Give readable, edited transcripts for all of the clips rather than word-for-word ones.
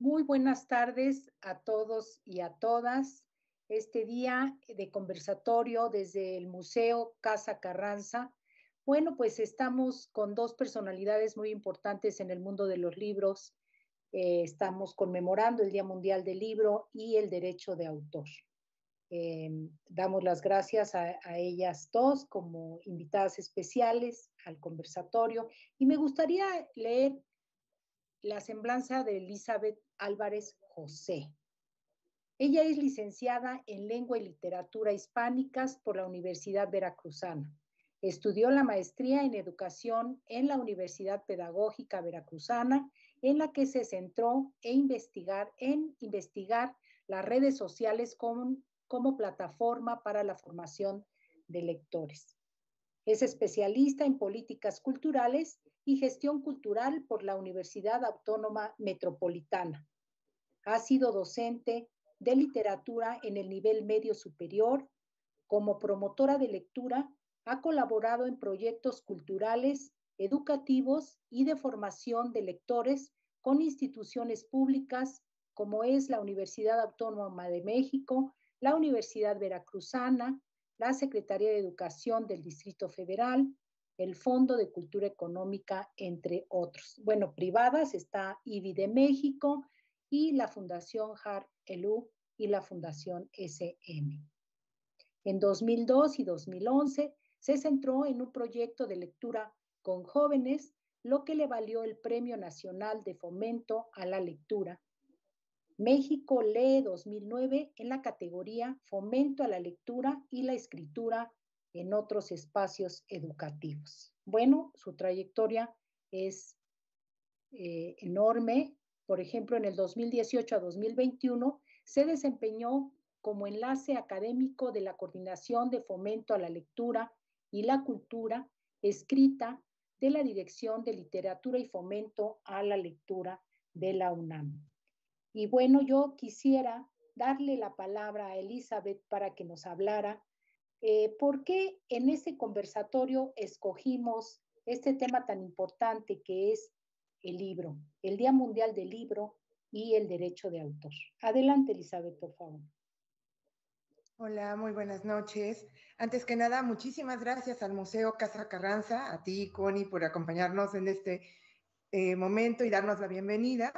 Muy buenas tardes a todos y a todas. Este día de conversatorio desde el Museo Casa Carranza. Bueno, pues estamos con dos personalidades muy importantes en el mundo de los libros. Estamos conmemorando el Día Mundial del Libro y el Derecho de Autor. Damos las gracias a ellas dos como invitadas especiales al conversatorio y me gustaría leer la semblanza de Elizabeth Álvarez José. Ella es licenciada en Lengua y Literatura Hispánicas por la Universidad Veracruzana. Estudió la maestría en Educación en la Universidad Pedagógica Veracruzana, en la que se centró en investigar las redes sociales como plataforma para la formación de lectores. Es especialista en políticas culturales y gestión cultural por la Universidad Autónoma Metropolitana. Ha sido docente de literatura en el nivel medio superior. Como promotora de lectura, ha colaborado en proyectos culturales, educativos y de formación de lectores con instituciones públicas como es la Universidad Autónoma de México, la Universidad Veracruzana, la Secretaría de Educación del Distrito Federal, el Fondo de Cultura Económica, entre otros. Bueno, privadas está IBI de México y la Fundación Har Elú y la Fundación SM. En 2002 y 2011 se centró en un proyecto de lectura con jóvenes, lo que le valió el Premio Nacional de Fomento a la Lectura. México Lee 2009 en la categoría Fomento a la Lectura y la Escritura en otros espacios educativos. Bueno, su trayectoria es enorme. Por ejemplo, en el 2018 a 2021 se desempeñó como enlace académico de la Coordinación de Fomento a la Lectura y la Cultura Escrita de la Dirección de Literatura y Fomento a la Lectura de la UNAM. Y bueno, yo quisiera darle la palabra a Elizabeth para que nos hablara por qué en este conversatorio escogimos este tema tan importante que es el libro, el Día Mundial del Libro y el Derecho de Autor. Adelante, Elizabeth, por favor. Hola, muy buenas noches. Antes que nada, muchísimas gracias al Museo Casa Carranza, a ti, Connie, por acompañarnos en este momento y darnos la bienvenida.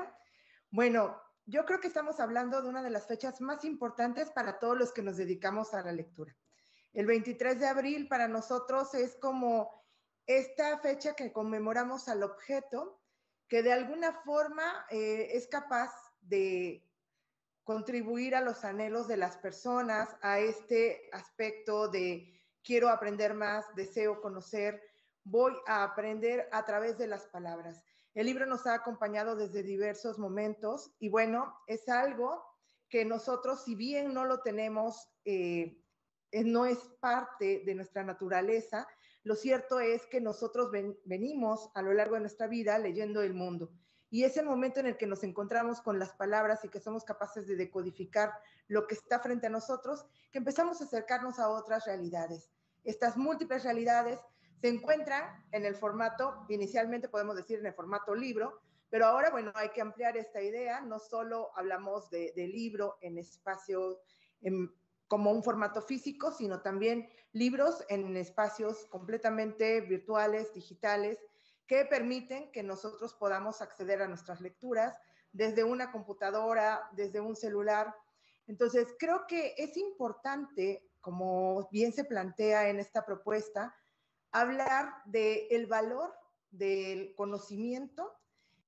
Bueno, yo creo que estamos hablando de una de las fechas más importantes para todos los que nos dedicamos a la lectura. El 23 de abril para nosotros es como esta fecha que conmemoramos al objeto que de alguna forma es capaz de contribuir a los anhelos de las personas, a este aspecto de quiero aprender más, deseo conocer, voy a aprender a través de las palabras. El libro nos ha acompañado desde diversos momentos y bueno, es algo que nosotros, si bien no lo tenemos, no es parte de nuestra naturaleza, lo cierto es que nosotros venimos a lo largo de nuestra vida leyendo el mundo. Y es el momento en el que nos encontramos con las palabras y que somos capaces de decodificar lo que está frente a nosotros, que empezamos a acercarnos a otras realidades. Estas múltiples realidades se encuentran en el formato, inicialmente podemos decir en el formato libro, pero ahora, bueno, hay que ampliar esta idea. No solo hablamos de libro en espacio como un formato físico, sino también libros en espacios completamente virtuales, digitales, que permiten que nosotros podamos acceder a nuestras lecturas desde una computadora, desde un celular. Entonces, creo que es importante, como bien se plantea en esta propuesta, hablar del valor del conocimiento,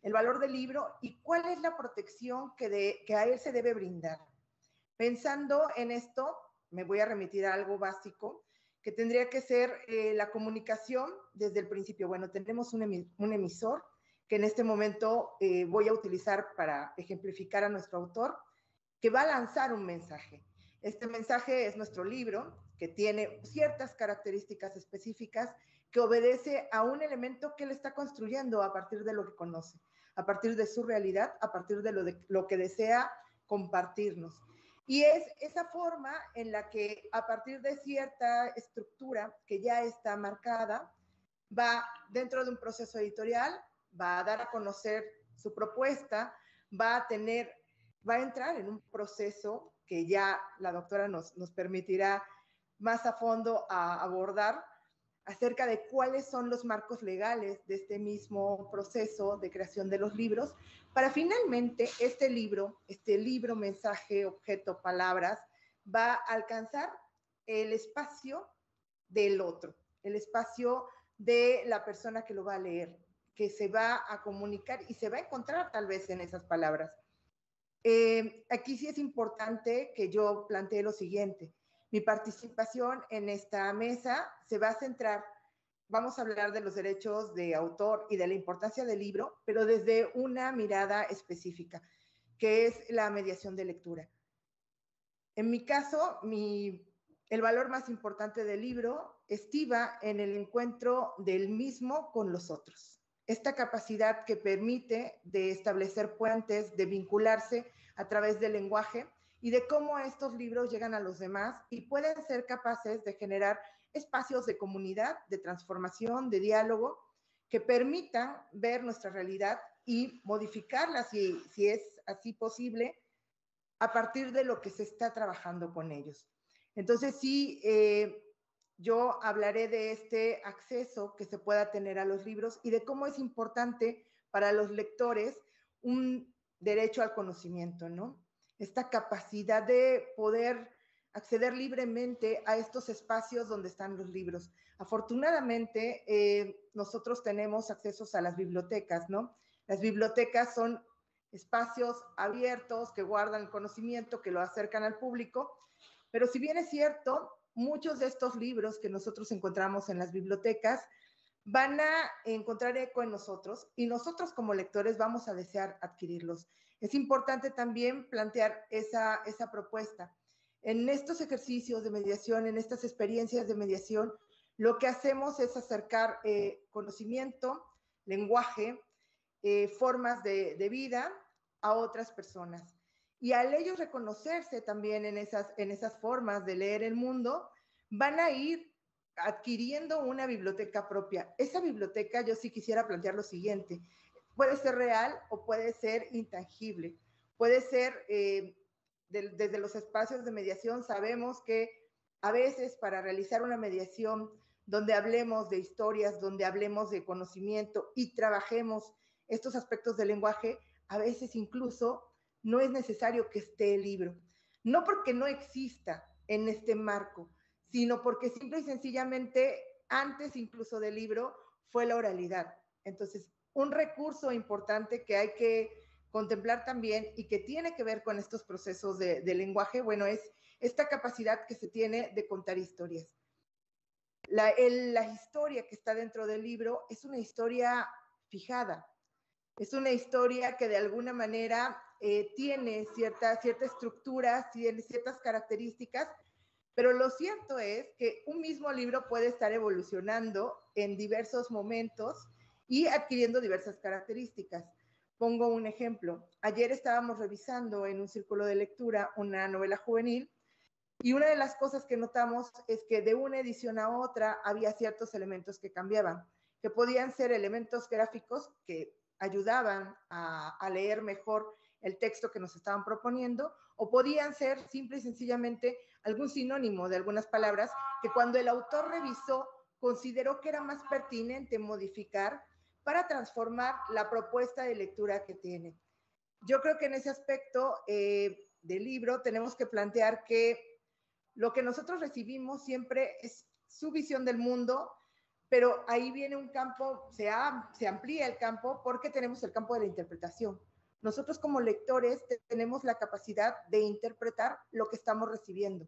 el valor del libro y cuál es la protección que a él se debe brindar. Pensando en esto, me voy a remitir a algo básico, que tendría que ser la comunicación desde el principio. Bueno, tenemos un emisor que en este momento voy a utilizar para ejemplificar a nuestro autor, que va a lanzar un mensaje. Este mensaje es nuestro libro, que tiene ciertas características específicas, que obedece a un elemento que él está construyendo a partir de lo que conoce, a partir de su realidad, a partir de lo que desea compartirnos. Y es esa forma en la que a partir de cierta estructura que ya está marcada, va dentro de un proceso editorial, va a dar a conocer su propuesta, va a entrar en un proceso que ya la doctora nos permitirá más a fondo a abordar acerca de cuáles son los marcos legales de este mismo proceso de creación de los libros, para finalmente este libro, mensaje, objeto, palabras, va a alcanzar el espacio del otro, el espacio de la persona que lo va a leer, que se va a comunicar y se va a encontrar tal vez en esas palabras. Aquí sí es importante que yo plantee lo siguiente. Mi participación en esta mesa se va a centrar, vamos a hablar de los derechos de autor y de la importancia del libro, pero desde una mirada específica, que es la mediación de lectura. En mi caso, el valor más importante del libro estriba en el encuentro del mismo con los otros. Esta capacidad que permite de establecer puentes, de vincularse a través del lenguaje y de cómo estos libros llegan a los demás y pueden ser capaces de generar espacios de comunidad, de transformación, de diálogo, que permitan ver nuestra realidad y modificarla si es así posible, a partir de lo que se está trabajando con ellos. Entonces, sí, yo hablaré de este acceso que se pueda tener a los libros y de cómo es importante para los lectores un derecho al conocimiento, ¿no? Esta capacidad de poder acceder libremente a estos espacios donde están los libros. Afortunadamente, nosotros tenemos accesos a las bibliotecas, ¿no? Las bibliotecas son espacios abiertos que guardan el conocimiento, que lo acercan al público, pero si bien es cierto, muchos de estos libros que nosotros encontramos en las bibliotecas van a encontrar eco en nosotros y nosotros como lectores vamos a desear adquirirlos. Es importante también plantear esa propuesta. En estos ejercicios de mediación, en estas experiencias de mediación, lo que hacemos es acercar conocimiento, lenguaje, formas de vida a otras personas. Y al ellos reconocerse también en esas formas de leer el mundo, van a ir adquiriendo una biblioteca propia. Esa biblioteca, yo sí quisiera plantear lo siguiente, puede ser real o puede ser intangible. Puede ser, desde los espacios de mediación, sabemos que a veces para realizar una mediación donde hablemos de historias, donde hablemos de conocimiento y trabajemos estos aspectos del lenguaje, a veces incluso no es necesario que esté el libro. No porque no exista en este marco, sino porque simple y sencillamente antes incluso del libro fue la oralidad. Entonces, un recurso importante que hay que contemplar también y que tiene que ver con estos procesos de lenguaje, bueno, es esta capacidad que se tiene de contar historias. La historia que está dentro del libro es una historia fijada, es una historia que de alguna manera tiene cierta estructura, tiene ciertas características, pero lo cierto es que un mismo libro puede estar evolucionando en diversos momentos y adquiriendo diversas características. Pongo un ejemplo. Ayer estábamos revisando en un círculo de lectura una novela juvenil y una de las cosas que notamos es que de una edición a otra había ciertos elementos que cambiaban, que podían ser elementos gráficos que ayudaban a leer mejor el texto que nos estaban proponiendo, o podían ser simple y sencillamente algún sinónimo de algunas palabras que cuando el autor revisó consideró que era más pertinente modificar para transformar la propuesta de lectura que tiene. Yo creo que en ese aspecto del libro tenemos que plantear que lo que nosotros recibimos siempre es su visión del mundo, pero ahí viene un campo, se amplía el campo porque tenemos el campo de la interpretación. Nosotros como lectores tenemos la capacidad de interpretar lo que estamos recibiendo.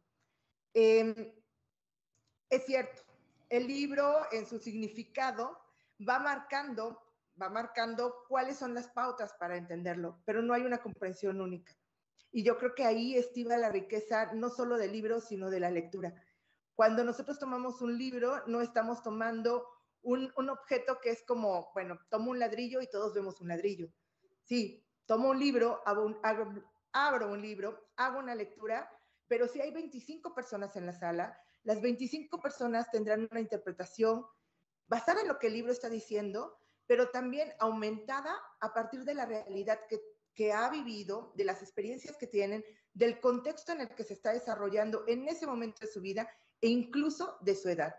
Es cierto, el libro en su significado va marcando cuáles son las pautas para entenderlo, pero no hay una comprensión única. Y yo creo que ahí estriba la riqueza no solo del libro, sino de la lectura. Cuando nosotros tomamos un libro, no estamos tomando un objeto que es como, bueno, tomo un ladrillo y todos vemos un ladrillo. Sí, tomo un libro, abro un libro, hago una lectura, pero si hay 25 personas en la sala, las 25 personas tendrán una interpretación basada en lo que el libro está diciendo, pero también aumentada a partir de la realidad que que ha vivido, de las experiencias que tienen, del contexto en el que se está desarrollando en ese momento de su vida e incluso de su edad.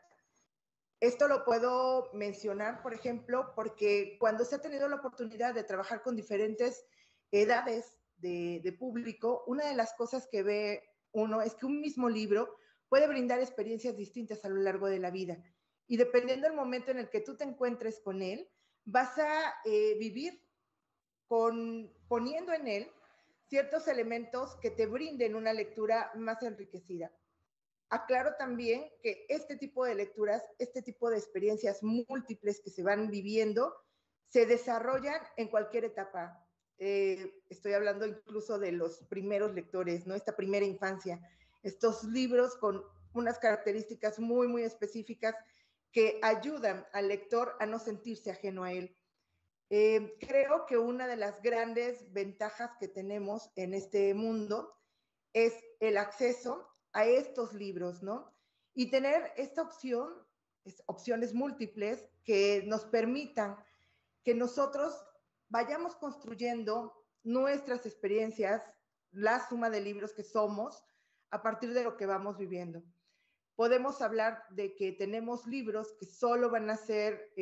Esto lo puedo mencionar, por ejemplo, porque cuando se ha tenido la oportunidad de trabajar con diferentes edades de público, una de las cosas que ve uno es que un mismo libro puede brindar experiencias distintas a lo largo de la vida. Y dependiendo del momento en el que tú te encuentres con él, vas a vivir poniendo en él ciertos elementos que te brinden una lectura más enriquecida. Aclaro también que este tipo de lecturas, este tipo de experiencias múltiples que se van viviendo, se desarrollan en cualquier etapa. Estoy hablando incluso de los primeros lectores, ¿no? Esta primera infancia. Estos libros con unas características muy, muy específicas que ayudan al lector a no sentirse ajeno a él. Creo que una de las grandes ventajas que tenemos en este mundo es el acceso a estos libros, ¿no? Y tener esta opción, opciones múltiples que nos permitan que nosotros vayamos construyendo nuestras experiencias, la suma de libros que somos, a partir de lo que vamos viviendo. Podemos hablar de que tenemos libros que solo van a ser,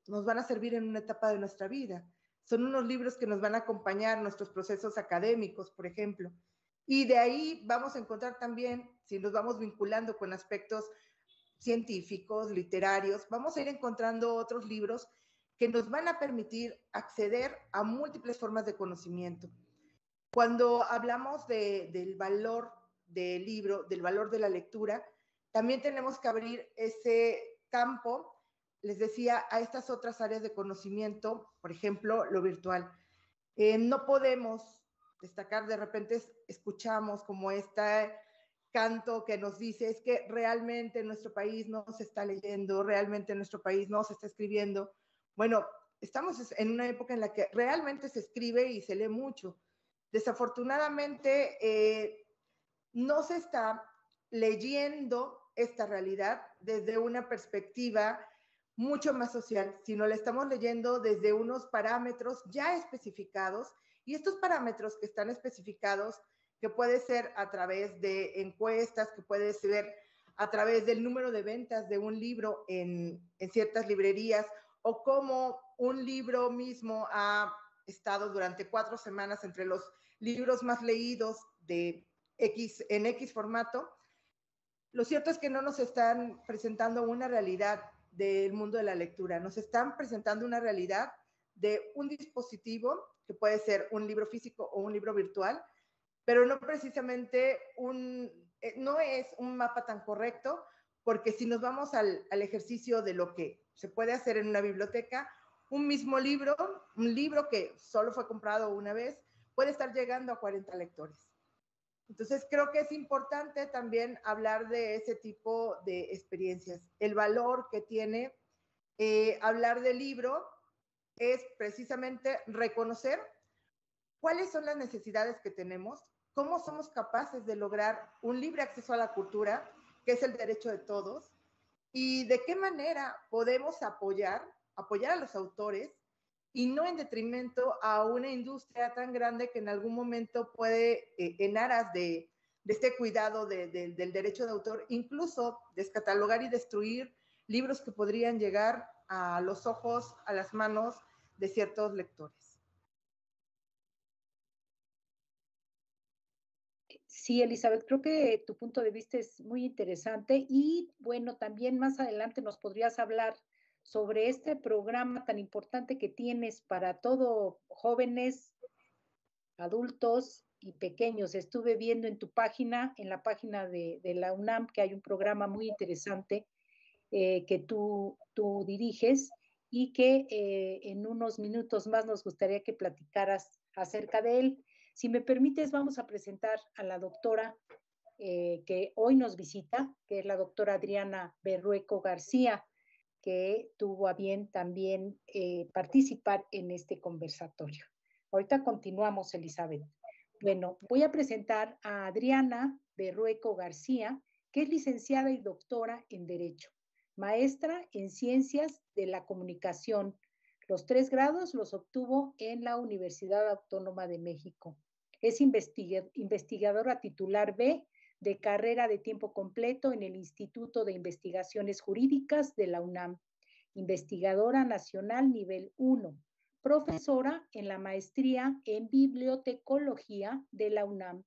nos van a servir en una etapa de nuestra vida. Son unos libros que nos van a acompañar en nuestros procesos académicos, por ejemplo. Y de ahí vamos a encontrar también, si nos vamos vinculando con aspectos científicos, literarios, vamos a ir encontrando otros libros que nos van a permitir acceder a múltiples formas de conocimiento. Cuando hablamos del valor del libro, del valor de la lectura, también tenemos que abrir ese campo, les decía, a estas otras áreas de conocimiento, por ejemplo, lo virtual. No podemos destacar, de repente escuchamos como este canto que nos dice es que realmente en nuestro país no se está leyendo, realmente en nuestro país no se está escribiendo. Bueno, estamos en una época en la que realmente se escribe y se lee mucho. Desafortunadamente, no se está leyendo esta realidad desde una perspectiva mucho más social, sino la estamos leyendo desde unos parámetros ya especificados, y estos parámetros que están especificados, que puede ser a través de encuestas, que puede ser a través del número de ventas de un libro en ciertas librerías, o cómo un libro mismo ha estado durante 4 semanas entre los libros más leídos de en X formato. Lo cierto es que no nos están presentando una realidad del mundo de la lectura, nos están presentando una realidad de un dispositivo que puede ser un libro físico o un libro virtual, pero no precisamente no es un mapa tan correcto, porque si nos vamos al ejercicio de lo que se puede hacer en una biblioteca, un mismo libro, un libro que solo fue comprado una vez, puede estar llegando a 40 lectores. Entonces, creo que es importante también hablar de ese tipo de experiencias. El valor que tiene hablar del libro es precisamente reconocer cuáles son las necesidades que tenemos, cómo somos capaces de lograr un libre acceso a la cultura, que es el derecho de todos, y de qué manera podemos apoyar a los autores y no en detrimento a una industria tan grande que en algún momento puede, en aras de este cuidado del derecho de autor, incluso descatalogar y destruir libros que podrían llegar a los ojos, a las manos de ciertos lectores. Sí, Elizabeth, creo que tu punto de vista es muy interesante y bueno, también más adelante nos podrías hablar sobre este programa tan importante que tienes para todo jóvenes, adultos y pequeños. Estuve viendo en tu página, en la página de la UNAM, que hay un programa muy interesante que tú diriges y que en unos minutos más nos gustaría que platicaras acerca de él. Si me permites, vamos a presentar a la doctora que hoy nos visita, que es la doctora Adriana Berrueco García, que tuvo a bien también participar en este conversatorio. Ahorita continuamos, Elizabeth. Bueno, voy a presentar a Adriana Berrueco García, que es licenciada y doctora en Derecho, maestra en Ciencias de la Comunicación, Los 3 grados los obtuvo en la Universidad Autónoma de México. Es investigadora titular B de carrera de tiempo completo en el Instituto de Investigaciones Jurídicas de la UNAM, investigadora nacional nivel 1, profesora en la maestría en bibliotecología de la UNAM.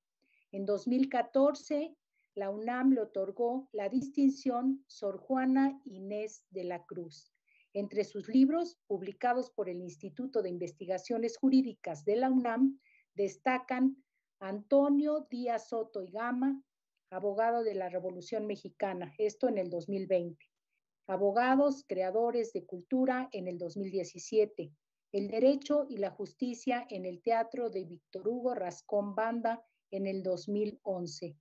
En 2014, la UNAM le otorgó la distinción Sor Juana Inés de la Cruz. Entre sus libros, publicados por el Instituto de Investigaciones Jurídicas de la UNAM, destacan Antonio Díaz Soto y Gama, abogado de la Revolución Mexicana, esto en el 2020. Abogados, creadores de cultura en el 2017. El derecho y la justicia en el teatro de Víctor Hugo Rascón Banda en el 2011.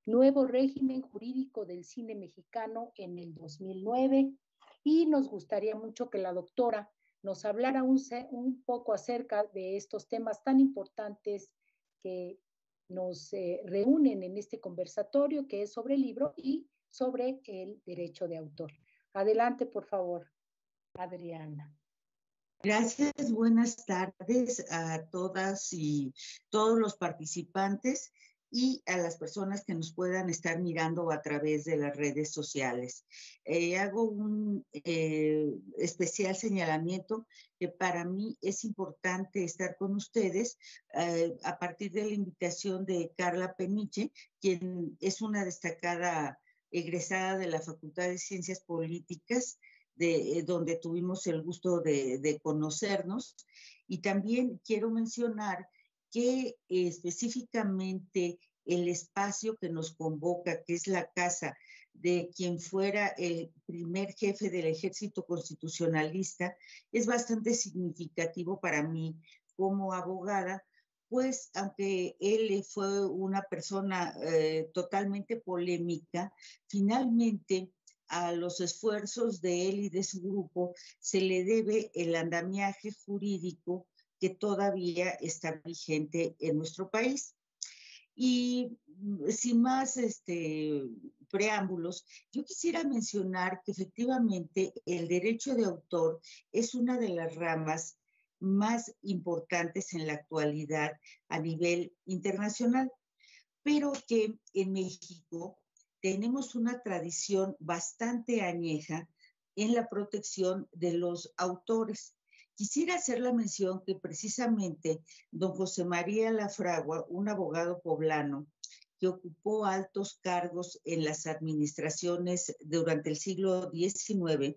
Nuevo régimen jurídico del cine mexicano en el 2009. Y nos gustaría mucho que la doctora nos hablara un poco acerca de estos temas tan importantes que nos reúnen en este conversatorio, que es sobre el libro y sobre el derecho de autor. Adelante, por favor, Adriana. Gracias, buenas tardes a todas y todos los participantes y a las personas que nos puedan estar mirando a través de las redes sociales. Hago un especial señalamiento que para mí es importante estar con ustedes a partir de la invitación de Carla Peniche, quien es una destacada egresada de la Facultad de Ciencias Políticas, donde tuvimos el gusto de conocernos. Y también quiero mencionar que específicamente el espacio que nos convoca, que es la casa de quien fuera el primer jefe del ejército constitucionalista, es bastante significativo para mí como abogada, pues aunque él fue una persona totalmente polémica, finalmente a los esfuerzos de él y de su grupo se le debe el andamiaje jurídico que todavía está vigente en nuestro país. Y sin más preámbulos, yo quisiera mencionar que efectivamente el derecho de autor es una de las ramas más importantes en la actualidad a nivel internacional, pero que en México tenemos una tradición bastante añeja en la protección de los autores. Quisiera hacer la mención que precisamente don José María Lafragua, un abogado poblano que ocupó altos cargos en las administraciones durante el siglo XIX,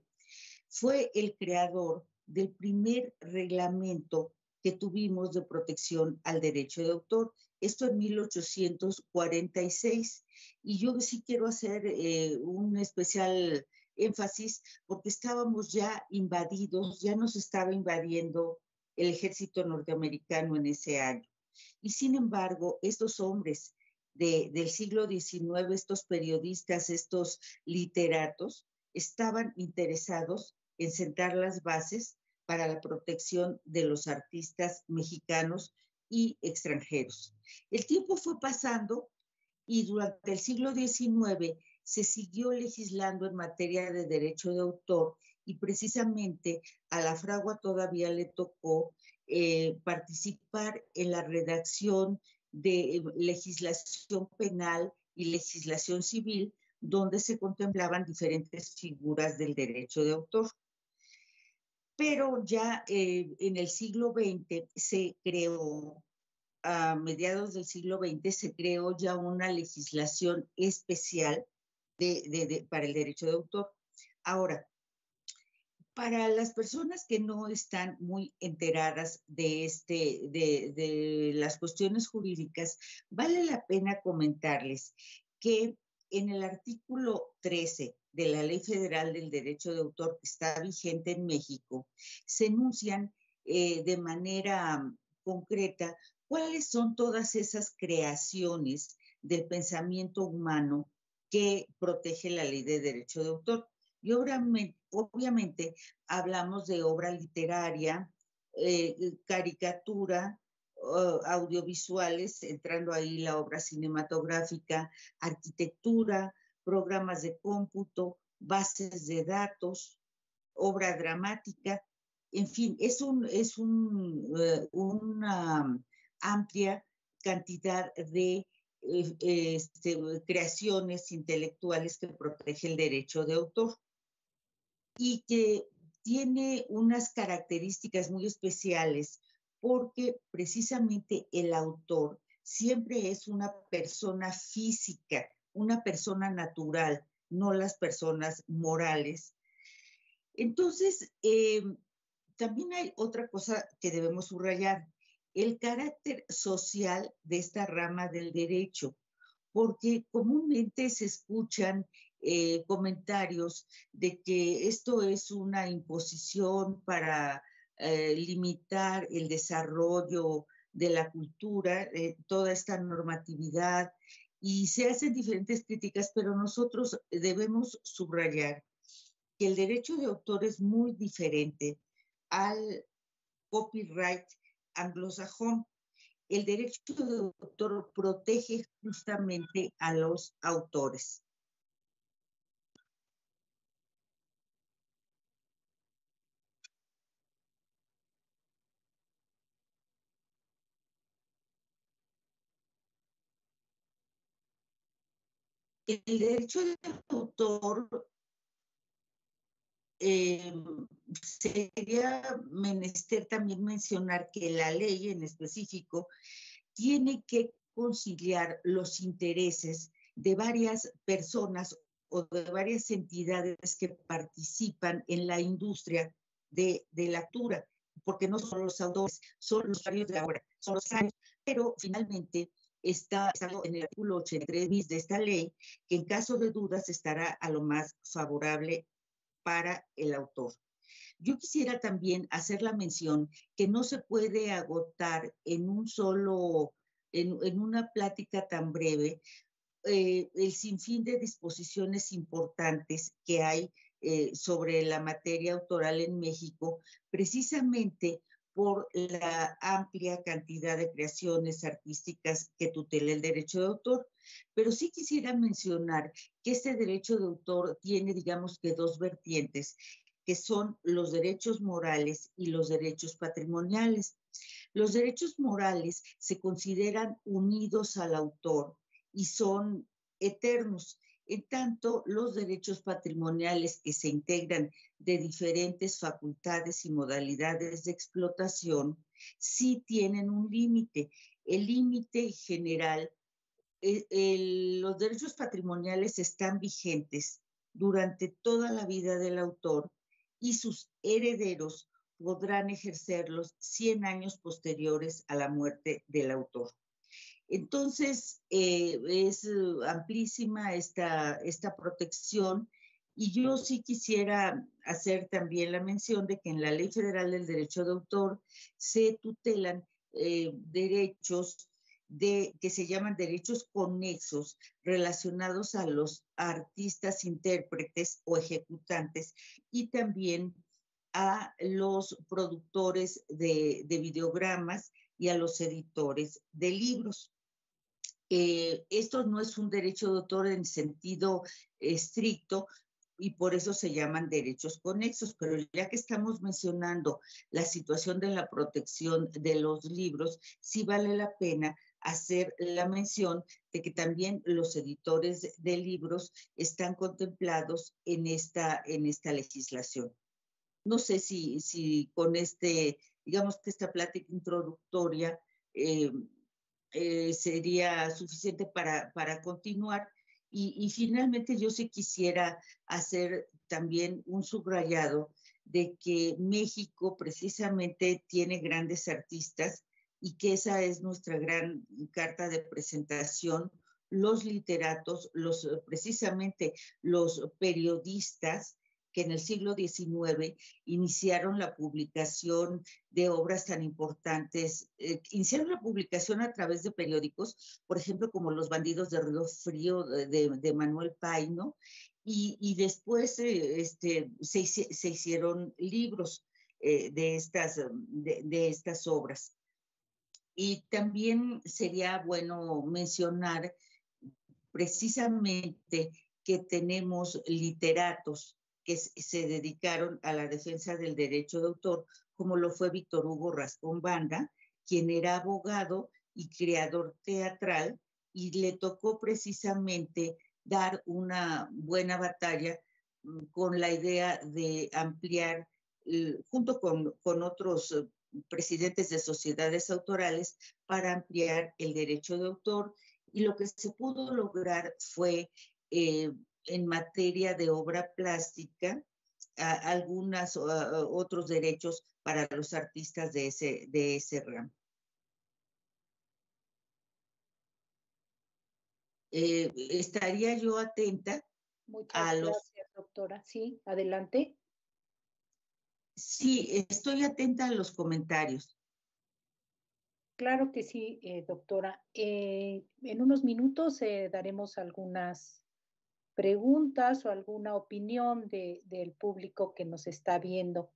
fue el creador del primer reglamento que tuvimos de protección al derecho de autor, esto en 1846. Y yo sí quiero hacer un especial énfasis porque estábamos ya invadidos, ya nos estaba invadiendo el ejército norteamericano en ese año. Y sin embargo, estos hombres del siglo XIX, estos periodistas, estos literatos, estaban interesados en sentar las bases para la protección de los artistas mexicanos y extranjeros. El tiempo fue pasando y durante el siglo XIX se siguió legislando en materia de derecho de autor y precisamente a Lafragua todavía le tocó participar en la redacción de legislación penal y legislación civil, donde se contemplaban diferentes figuras del derecho de autor. Pero ya en el siglo XX se creó, a mediados del siglo XX, se creó ya una legislación especial para el derecho de autor. Ahora, para las personas que no están muy enteradas de las cuestiones jurídicas, vale la pena comentarles que en el artículo 13 de la Ley Federal del Derecho de Autor que está vigente en México, se enuncian de manera concreta cuáles son todas esas creaciones del pensamiento humano que protege la Ley de Derecho de Autor. Y obviamente hablamos de obra literaria, caricatura, audiovisuales, entrando ahí la obra cinematográfica, arquitectura, programas de cómputo, bases de datos, obra dramática En fin, es una amplia cantidad de creaciones intelectuales que protege el derecho de autor y que tiene unas características muy especiales porque precisamente el autor siempre es una persona física, una persona natural, no las personas morales. Entonces, también hay otra cosa que debemos subrayar, el carácter social de esta rama del derecho, porque comúnmente se escuchan comentarios de que esto es una imposición para limitar el desarrollo de la cultura, toda esta normatividad, y se hacen diferentes críticas, pero nosotros debemos subrayar que el derecho de autor es muy diferente al copyright anglosajón. El derecho de autor protege justamente a los autores. El derecho de autor sería menester también mencionar que la ley en específico tiene que conciliar los intereses de varias personas o de varias entidades que participan en la industria de la lectura, porque no son los autores, son los usuarios de la obra, son los usuarios, pero finalmente está en el artículo 83 bis de esta ley, que en caso de dudas estará a lo más favorable para el autor. Yo quisiera también hacer la mención que no se puede agotar en en una plática tan breve, el sinfín de disposiciones importantes que hay sobre la materia autoral en México, precisamente por la amplia cantidad de creaciones artísticas que tutela el derecho de autor. Pero sí quisiera mencionar que este derecho de autor tiene, digamos que dos vertientes, que son los derechos morales y los derechos patrimoniales. Los derechos morales se consideran unidos al autor y son eternos. En tanto, los derechos patrimoniales que se integran de diferentes facultades y modalidades de explotación sí tienen un límite. El límite general, los derechos patrimoniales están vigentes durante toda la vida del autor y sus herederos podrán ejercerlos 100 años posteriores a la muerte del autor. Entonces, es amplísima esta protección y yo sí quisiera hacer también la mención de que en la Ley Federal del Derecho de Autor se tutelan derechos que se llaman derechos conexos relacionados a los artistas, intérpretes o ejecutantes y también a los productores de videogramas y a los editores de libros. Esto no es un derecho de autor en sentido estricto y por eso se llaman derechos conexos, pero ya que estamos mencionando la situación de la protección de los libros, sí vale la pena hacer la mención de que también los editores de libros están contemplados en esta legislación. No sé si con digamos que esta plática introductoria sería suficiente para continuar. Y finalmente yo sí quisiera hacer también un subrayado de que México precisamente tiene grandes artistas y que esa es nuestra gran carta de presentación. Los literatos, precisamente los periodistas que en el siglo XIX iniciaron la publicación de obras tan importantes, iniciaron la publicación a través de periódicos, por ejemplo, como Los bandidos de Río Frío de Manuel Paino, y después se hicieron libros de estas obras. Y también sería bueno mencionar precisamente que tenemos literatos que se dedicaron a la defensa del derecho de autor, como lo fue Víctor Hugo Rascón Banda, quien era abogado y creador teatral, y le tocó precisamente dar una buena batalla con la idea de ampliar, junto con otros presidentes de sociedades autorales, para ampliar el derecho de autor. Y lo que se pudo lograr fue, en materia de obra plástica, algunos otros derechos para los artistas de ese ramo. Estaría yo atenta. Muchas gracias, doctora. Sí, adelante. Sí, estoy atenta a los comentarios. Claro que sí, doctora. En unos minutos daremos algunas preguntas o alguna opinión del público que nos está viendo.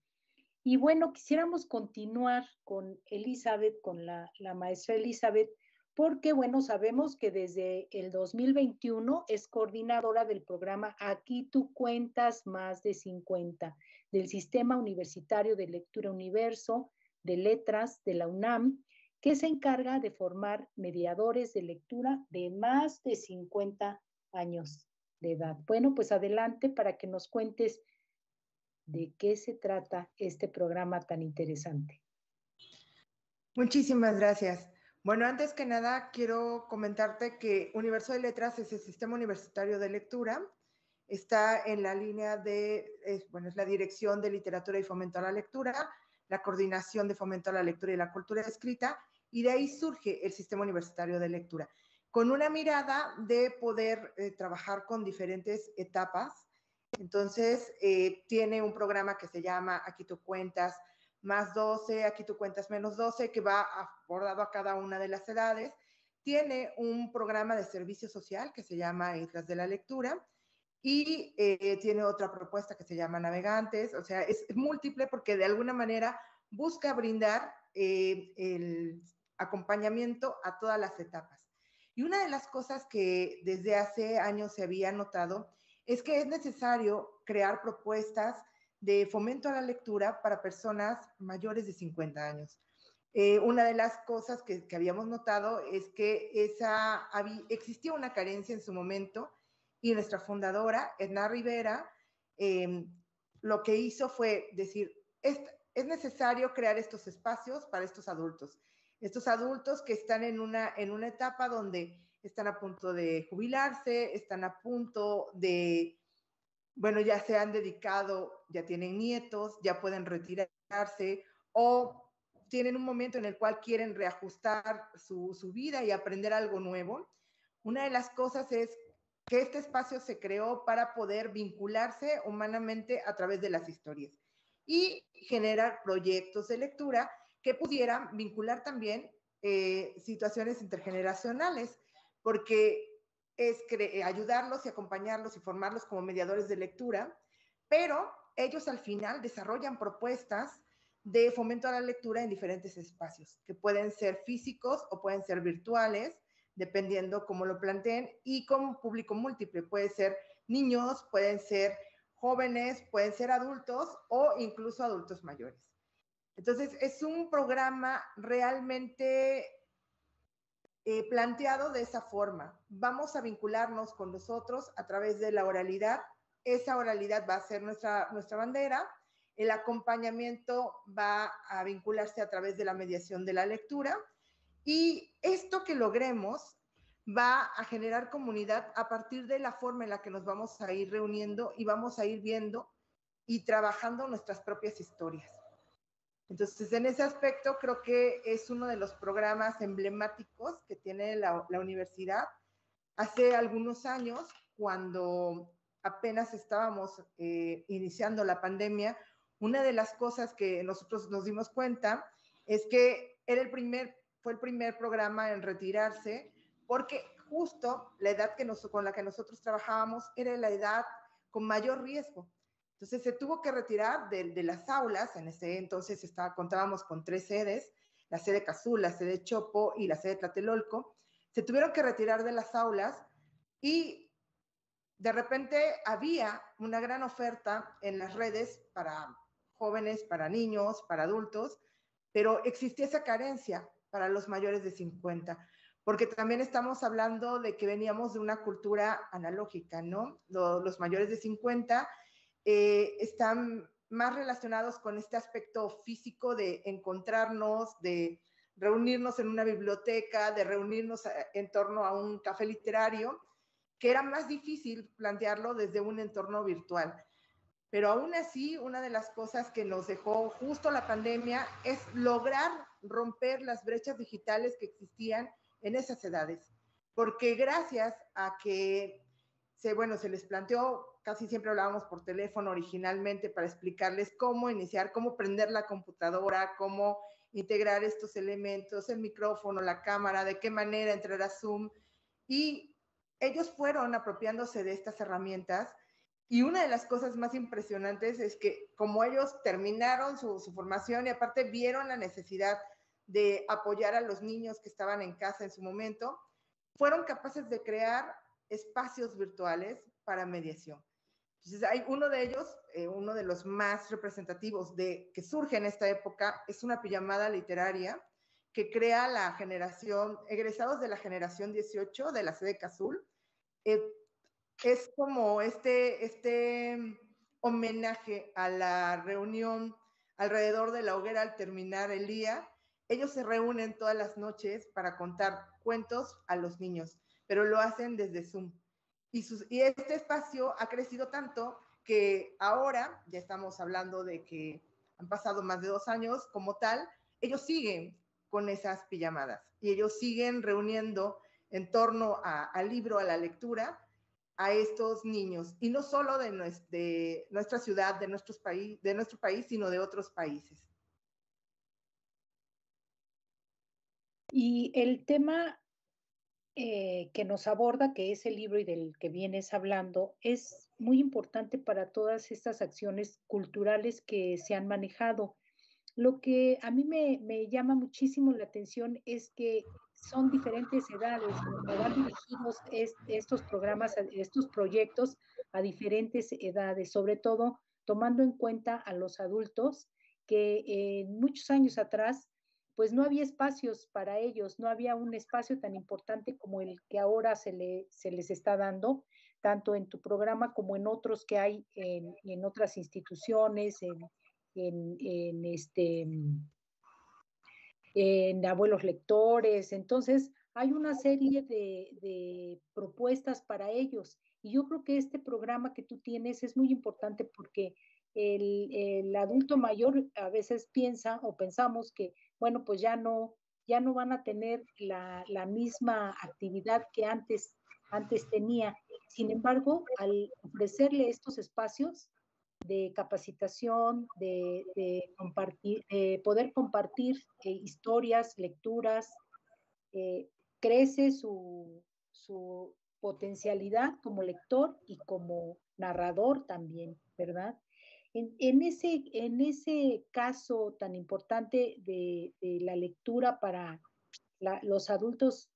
Y bueno, quisiéramos continuar con Elizabeth, con la maestra Elizabeth, porque bueno, sabemos que desde el 2021 es coordinadora del programa Aquí tú cuentas más de 50, del Sistema Universitario de Lectura Universo de Letras de la UNAM, que se encarga de formar mediadores de lectura de más de 50 años de edad. Bueno, pues adelante para que nos cuentes de qué se trata este programa tan interesante. Muchísimas gracias. Bueno, antes que nada, quiero comentarte que Universo de Letras es el Sistema Universitario de Lectura. Está en la línea es la Dirección de Literatura y Fomento a la Lectura, la Coordinación de Fomento a la Lectura y la Cultura Escrita, y de ahí surge el Sistema Universitario de Lectura, con una mirada de poder trabajar con diferentes etapas. Entonces, tiene un programa que se llama Aquí tú cuentas más 12, Aquí tú cuentas menos 12, que va abordado a cada una de las edades. Tiene un programa de servicio social que se llama Islas de la Lectura, y tiene otra propuesta que se llama Navegantes. O sea, es múltiple porque de alguna manera busca brindar el acompañamiento a todas las etapas. Y una de las cosas que desde hace años se había notado es que es necesario crear propuestas de fomento a la lectura para personas mayores de 50 años. Una de las cosas que habíamos notado es que existía una carencia en su momento, y nuestra fundadora, Edna Rivera, lo que hizo fue decir, es necesario crear estos espacios para estos adultos que están en una etapa donde están a punto de jubilarse, están a punto de, bueno, ya se han dedicado, ya tienen nietos, ya pueden retirarse, o tienen un momento en el cual quieren reajustar su vida y aprender algo nuevo. Una de las cosas es que este espacio se creó para poder vincularse humanamente a través de las historias y generar proyectos de lectura que pudieran vincular también situaciones intergeneracionales, porque es ayudarlos y acompañarlos y formarlos como mediadores de lectura, pero ellos al final desarrollan propuestas de fomento a la lectura en diferentes espacios, que pueden ser físicos o pueden ser virtuales, dependiendo cómo lo planteen, y con público múltiple. Puede ser niños, pueden ser jóvenes, pueden ser adultos o incluso adultos mayores. Entonces, es un programa realmente planteado de esa forma. Vamos a vincularnos con nosotros a través de la oralidad. Esa oralidad va a ser nuestra bandera. El acompañamiento va a vincularse a través de la mediación de la lectura. Y esto que logremos va a generar comunidad a partir de la forma en la que nos vamos a ir reuniendo y vamos a ir viendo y trabajando nuestras propias historias. Entonces, en ese aspecto, creo que es uno de los programas emblemáticos que tiene la universidad. Hace algunos años, cuando apenas estábamos iniciando la pandemia, una de las cosas que nosotros nos dimos cuenta es que fue el primer programa en retirarse, porque justo la edad con la que nosotros trabajábamos era la edad con mayor riesgo. Entonces se tuvo que retirar de las aulas. En ese entonces contábamos con 3 sedes, la sede Cazul, la sede Chopo y la sede Tlatelolco. Se tuvieron que retirar de las aulas y de repente había una gran oferta en las redes para jóvenes, para niños, para adultos, pero existía esa carencia para los mayores de 50, porque también estamos hablando de que veníamos de una cultura analógica, ¿no? Los mayores de 50 están más relacionados con este aspecto físico de encontrarnos, de reunirnos en una biblioteca, de reunirnos en torno a un café literario, que era más difícil plantearlo desde un entorno virtual. Pero aún así, una de las cosas que nos dejó justo la pandemia es lograr romper las brechas digitales que existían en esas edades. Porque gracias a que se les planteó, casi siempre hablábamos por teléfono originalmente para explicarles cómo iniciar, cómo prender la computadora, cómo integrar estos elementos, el micrófono, la cámara, de qué manera entrar a Zoom. Y ellos fueron apropiándose de estas herramientas. Y una de las cosas más impresionantes es que como ellos terminaron su formación y aparte vieron la necesidad de apoyar a los niños que estaban en casa en su momento, fueron capaces de crear espacios virtuales para mediación. Entonces, hay uno de ellos, uno de los más representativos que surge en esta época, es una pijamada literaria que crea la generación, egresados de la generación 18 de la sede Azul. Es como este homenaje a la reunión alrededor de la hoguera al terminar el día. Ellos se reúnen todas las noches para contar cuentos a los niños, pero lo hacen desde Zoom. Y este espacio ha crecido tanto que ahora, ya estamos hablando de que han pasado más de 2 años como tal, ellos siguen con esas pijamadas y ellos siguen reuniendo en torno al libro, a la lectura, a estos niños, y no solo de nuestra ciudad, de nuestro país, sino de otros países. Y el tema que nos aborda, que es el libro y del que vienes hablando, es muy importante para todas estas acciones culturales que se han manejado. Lo que a mí me llama muchísimo la atención es que son diferentes edades o van dirigidos estos programas, estos proyectos a diferentes edades, sobre todo tomando en cuenta a los adultos que muchos años atrás pues no había espacios para ellos, no había un espacio tan importante como el que ahora se les está dando, tanto en tu programa como en otros que hay en otras instituciones, en abuelos lectores. Entonces, hay una serie de propuestas para ellos. Y yo creo que este programa que tú tienes es muy importante porque el adulto mayor a veces piensa o pensamos que, bueno, pues ya no van a tener la misma actividad que antes tenía. Sin embargo, al ofrecerle estos espacios de capacitación, compartir, poder compartir historias, lecturas, crece su potencialidad como lector y como narrador también, ¿verdad? En ese caso tan importante de la lectura para los adultos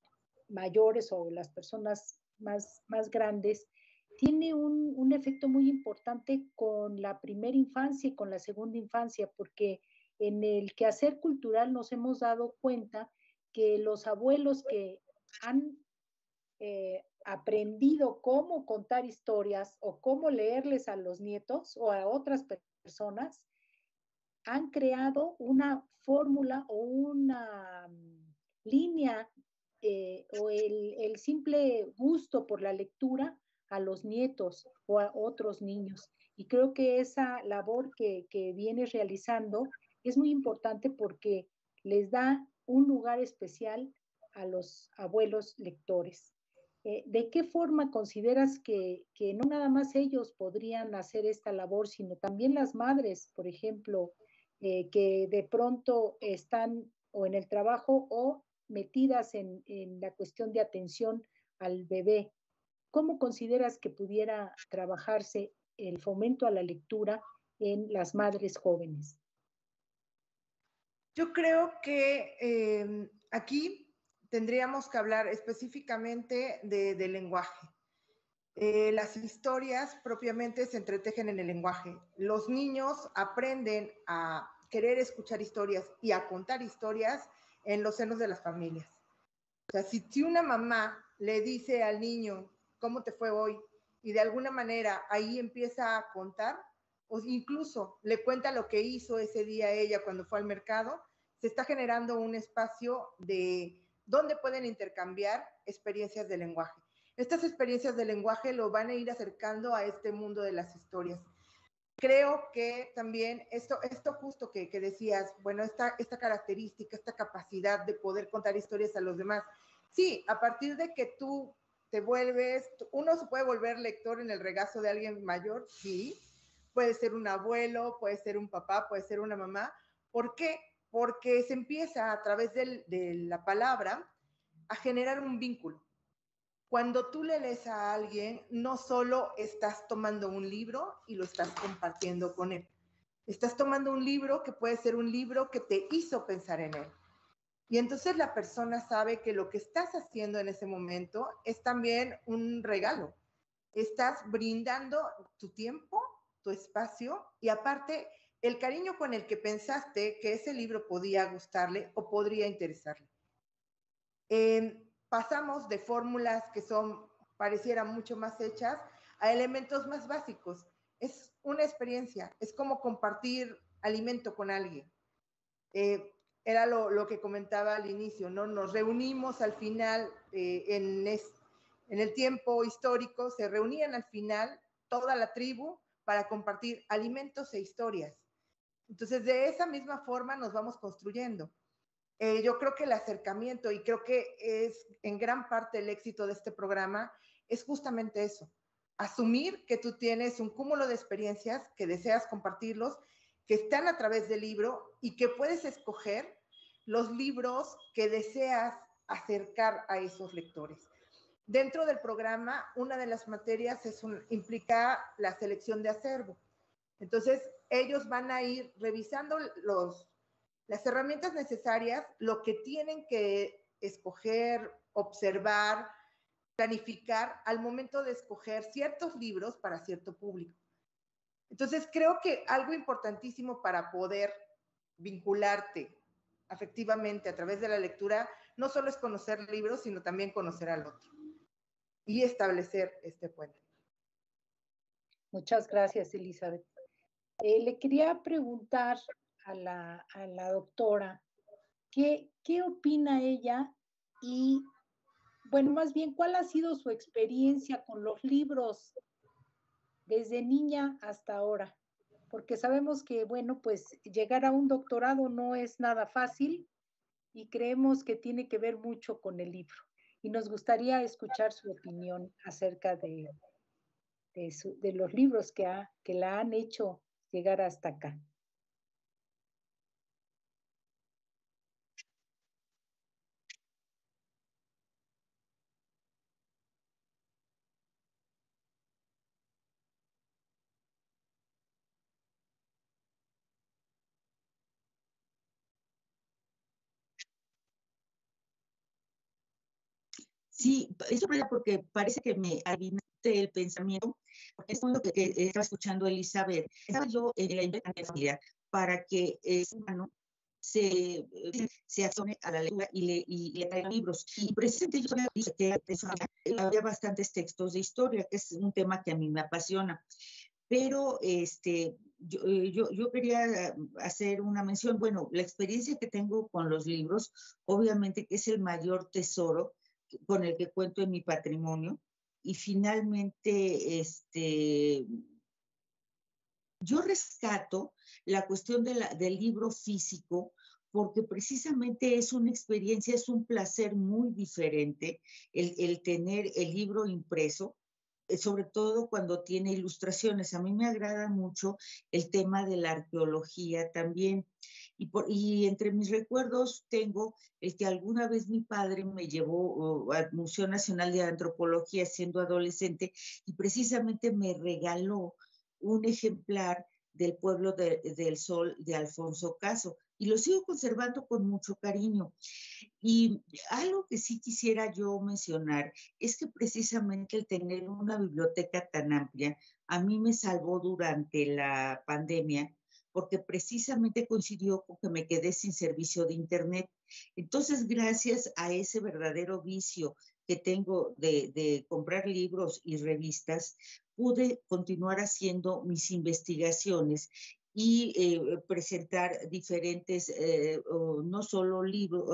mayores o las personas más grandes, tiene un efecto muy importante con la primera infancia y con la segunda infancia, porque en el quehacer cultural nos hemos dado cuenta que los abuelos que han aprendido cómo contar historias o cómo leerles a los nietos o a otras personas, han creado una fórmula o una línea o el simple gusto por la lectura a los nietos o a otros niños. Y creo que esa labor que vienes realizando es muy importante porque les da un lugar especial a los abuelos lectores. ¿De qué forma consideras que no nada más ellos podrían hacer esta labor, sino también las madres, por ejemplo, que de pronto están o en el trabajo o metidas en la cuestión de atención al bebé? ¿Cómo consideras que pudiera trabajarse el fomento a la lectura en las madres jóvenes? Yo creo que aquí tendríamos que hablar específicamente de lenguaje. Las historias propiamente se entretejen en el lenguaje. Los niños aprenden a querer escuchar historias y a contar historias en los senos de las familias. O sea, si una mamá le dice al niño, ¿cómo te fue hoy? Y de alguna manera ahí empieza a contar, o incluso le cuenta lo que hizo ese día ella cuando fue al mercado, se está generando un espacio de donde pueden intercambiar experiencias de lenguaje. Estas experiencias de lenguaje lo van a ir acercando a este mundo de las historias. Creo que también esto justo que decías, bueno, esta característica, esta capacidad de poder contar historias a los demás. Sí, a partir de que tú te vuelves, uno se puede volver lector en el regazo de alguien mayor, sí, puede ser un abuelo, puede ser un papá, puede ser una mamá. ¿Por qué? Porque se empieza a través de la palabra a generar un vínculo. Cuando tú le lees a alguien, no solo estás tomando un libro y lo estás compartiendo con él. Estás tomando un libro que puede ser un libro que te hizo pensar en él. Y entonces la persona sabe que lo que estás haciendo en ese momento es también un regalo. Estás brindando tu tiempo, tu espacio y aparte el cariño con el que pensaste que ese libro podía gustarle o podría interesarle. Pasamos de fórmulas que parecieran mucho más hechas a elementos más básicos. Es una experiencia, es como compartir alimento con alguien. Era lo que comentaba al inicio, ¿no? Nos reunimos al final, en el tiempo histórico, se reunían al final toda la tribu para compartir alimentos e historias. Entonces, de esa misma forma nos vamos construyendo. Yo creo que el acercamiento, y creo que es en gran parte el éxito de este programa, es justamente eso. Asumir que tú tienes un cúmulo de experiencias, que deseas compartirlos, que están a través del libro y que puedes escoger los libros que deseas acercar a esos lectores. Dentro del programa, una de las materias implica la selección de acervo. Entonces, ellos van a ir revisando las herramientas necesarias, lo que tienen que escoger, observar, planificar al momento de escoger ciertos libros para cierto público. Entonces, creo que algo importantísimo para poder vincularte afectivamente a través de la lectura, no solo es conocer libros, sino también conocer al otro y establecer este puente. Muchas gracias, Elizabeth. Le quería preguntar a la doctora, ¿qué opina ella? Y, bueno, más bien, ¿cuál ha sido su experiencia con los libros desde niña hasta ahora? Porque sabemos que, bueno, pues llegar a un doctorado no es nada fácil y creemos que tiene que ver mucho con el libro. Y nos gustaría escuchar su opinión acerca de los libros que la han hecho llegar hasta acá. Sí, es porque parece que me adivinaste el pensamiento, porque es lo que estaba escuchando Elizabeth. Estaba yo en la familia para que el humano se accione a la lectura y le traiga libros. Y precisamente yo dije que había bastantes textos de historia, que es un tema que a mí me apasiona. Pero yo quería hacer una mención. Bueno, la experiencia que tengo con los libros, obviamente que es el mayor tesoro con el que cuento en mi patrimonio. Y finalmente, yo rescato la cuestión del libro físico, porque precisamente es una experiencia, es un placer muy diferente el tener el libro impreso, sobre todo cuando tiene ilustraciones. A mí me agrada mucho el tema de la arqueología también. Y entre mis recuerdos tengo el que alguna vez mi padre me llevó al Museo Nacional de Antropología siendo adolescente y precisamente me regaló un ejemplar del Pueblo del Sol de Alfonso Caso. y lo sigo conservando con mucho cariño. Y algo que sí quisiera yo mencionar es que precisamente el tener una biblioteca tan amplia a mí me salvó durante la pandemia, porque precisamente coincidió con que me quedé sin servicio de internet. Entonces, gracias a ese verdadero vicio que tengo de comprar libros y revistas, pude continuar haciendo mis investigaciones y presentar diferentes, no solo libros,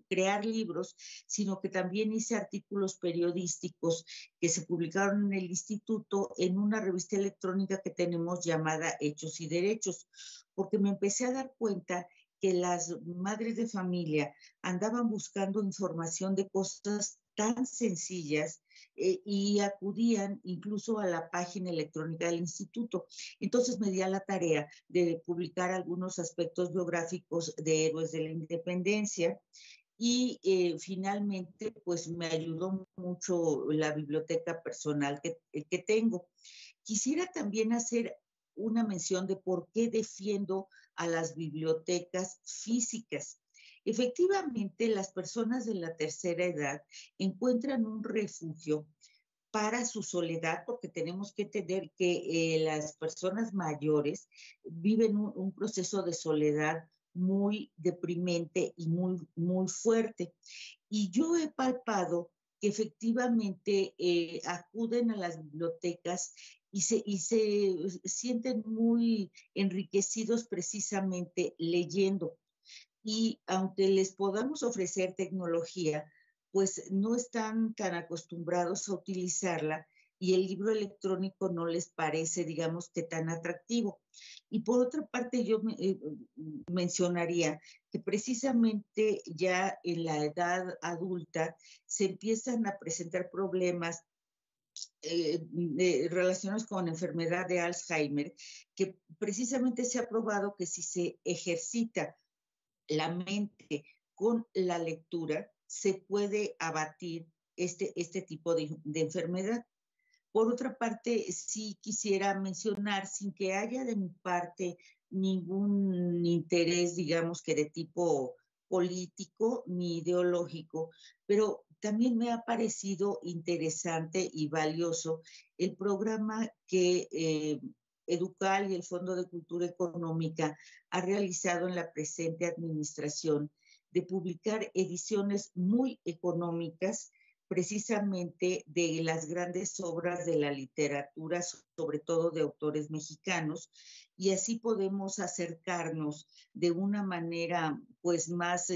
crear libros, sino que también hice artículos periodísticos que se publicaron en el instituto en una revista electrónica que tenemos llamada Hechos y Derechos, porque me empecé a dar cuenta que las madres de familia andaban buscando información de cosas tan sencillas y acudían incluso a la página electrónica del instituto. Entonces me di a la tarea de publicar algunos aspectos biográficos de héroes de la independencia y finalmente pues me ayudó mucho la biblioteca personal que tengo. Quisiera también hacer una mención de por qué defiendo a las bibliotecas físicas. Efectivamente, las personas de la tercera edad encuentran un refugio para su soledad, porque tenemos que entender que las personas mayores viven un proceso de soledad muy deprimente y muy fuerte. Y yo he palpado que efectivamente acuden a las bibliotecas y se sienten muy enriquecidos precisamente leyendo. Y aunque les podamos ofrecer tecnología, pues no están tan acostumbrados a utilizarla y el libro electrónico no les parece, digamos, que tan atractivo. Y por otra parte, yo mencionaría que precisamente ya en la edad adulta se empiezan a presentar problemas relacionados con enfermedad de Alzheimer, que precisamente se ha probado que si se ejercita la mente con la lectura, se puede abatir este tipo de enfermedad. Por otra parte, sí quisiera mencionar, sin que haya de mi parte ningún interés, digamos que de tipo político ni ideológico, pero también me ha parecido interesante y valioso el programa que Educal y el Fondo de Cultura Económica ha realizado en la presente administración de publicar ediciones muy económicas precisamente de las grandes obras de la literatura, sobre todo de autores mexicanos, y así podemos acercarnos de una manera pues más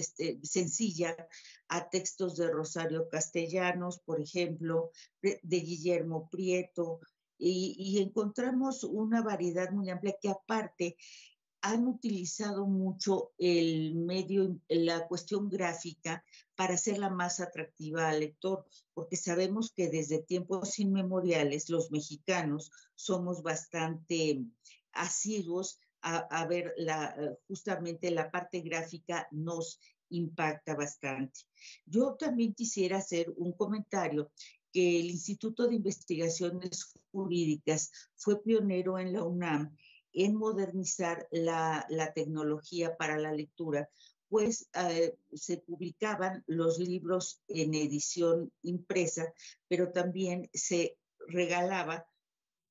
sencilla a textos de Rosario Castellanos, por ejemplo, de Guillermo Prieto, y encontramos una variedad muy amplia que aparte han utilizado mucho el medio, la cuestión gráfica para hacerla más atractiva al lector, porque sabemos que desde tiempos inmemoriales los mexicanos somos bastante asiduos a ver justamente la parte gráfica nos impacta bastante. Yo también quisiera hacer un comentario que el Instituto de Investigaciones Jurídicas fue pionero en la UNAM en modernizar la tecnología para la lectura, pues se publicaban los libros en edición impresa, pero también se regalaba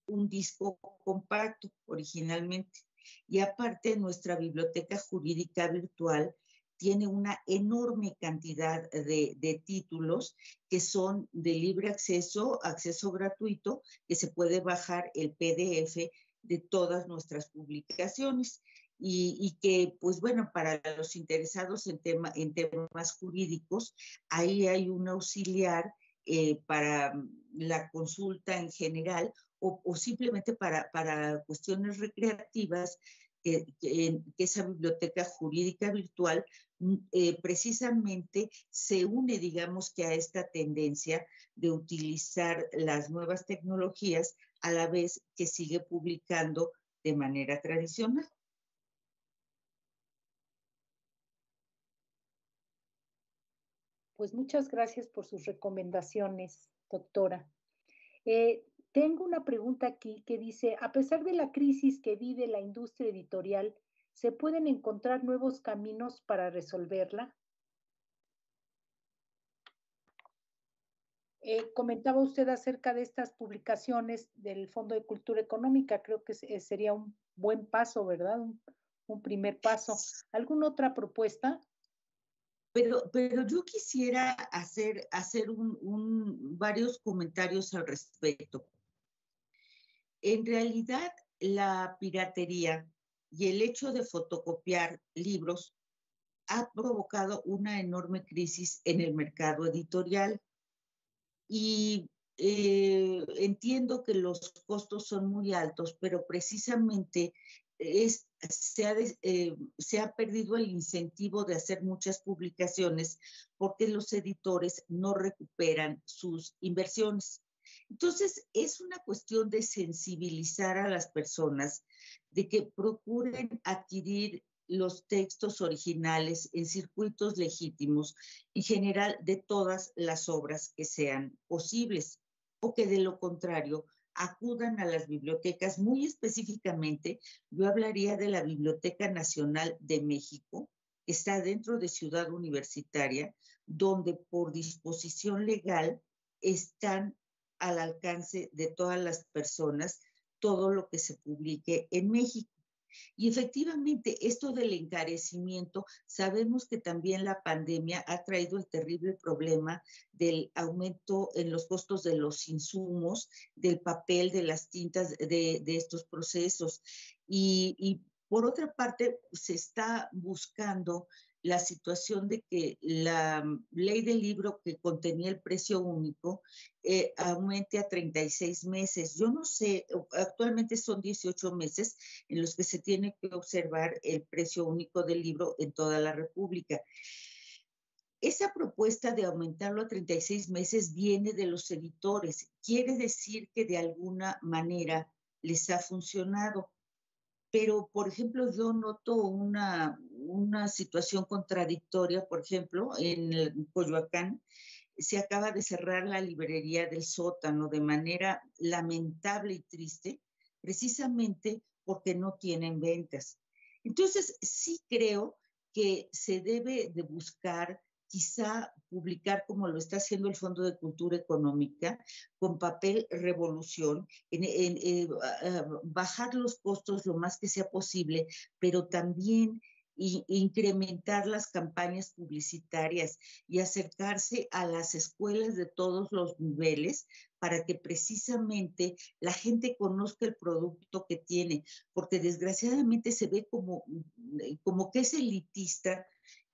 un disco compacto originalmente. Y aparte, nuestra biblioteca jurídica virtual tiene una enorme cantidad de títulos que son de libre acceso, acceso gratuito, que se puede bajar el PDF de todas nuestras publicaciones y que, pues bueno, para los interesados en temas jurídicos, ahí hay un auxiliar para la consulta en general o simplemente para cuestiones recreativas, que esa biblioteca jurídica virtual precisamente se une, digamos que a esta tendencia de utilizar las nuevas tecnologías a la vez que sigue publicando de manera tradicional. Pues muchas gracias por sus recomendaciones, doctora. Tengo una pregunta aquí que dice, a pesar de la crisis que vive la industria editorial, ¿Se pueden encontrar nuevos caminos para resolverla? Comentaba usted acerca de estas publicaciones del Fondo de Cultura Económica. Creo que sería un buen paso, ¿verdad? Un primer paso. ¿Alguna otra propuesta? Pero yo quisiera hacer varios comentarios al respecto. En realidad, la piratería y el hecho de fotocopiar libros ha provocado una enorme crisis en el mercado editorial. Y entiendo que los costos son muy altos, pero precisamente se ha perdido el incentivo de hacer muchas publicaciones porque los editores no recuperan sus inversiones. Entonces, es una cuestión de sensibilizar a las personas, de que procuren adquirir los textos originales en circuitos legítimos, en general de todas las obras que sean posibles, o que de lo contrario acudan a las bibliotecas. Muy específicamente, yo hablaría de la Biblioteca Nacional de México, que está dentro de Ciudad Universitaria, donde por disposición legal están al alcance de todas las personas todo lo que se publique en México. Y efectivamente, esto del encarecimiento, sabemos que también la pandemia ha traído el terrible problema del aumento en los costos de los insumos, del papel, de las tintas, de estos procesos. Y por otra parte, se está buscando la situación de que la ley del libro que contenía el precio único aumente a 36 meses. Yo no sé, actualmente son 18 meses en los que se tiene que observar el precio único del libro en toda la República. Esa propuesta de aumentarlo a 36 meses viene de los editores. Quiere decir que de alguna manera les ha funcionado. Pero, por ejemplo, yo noto una situación contradictoria. Por ejemplo, en Coyoacán se acaba de cerrar la librería del Sótano de manera lamentable y triste, precisamente porque no tienen ventas. Entonces, sí creo que se debe de buscar quizá publicar como lo está haciendo el Fondo de Cultura Económica, con papel revolución, bajar los costos lo más que sea posible, pero también incrementar las campañas publicitarias y acercarse a las escuelas de todos los niveles para que precisamente la gente conozca el producto que tiene, porque desgraciadamente se ve como que es elitista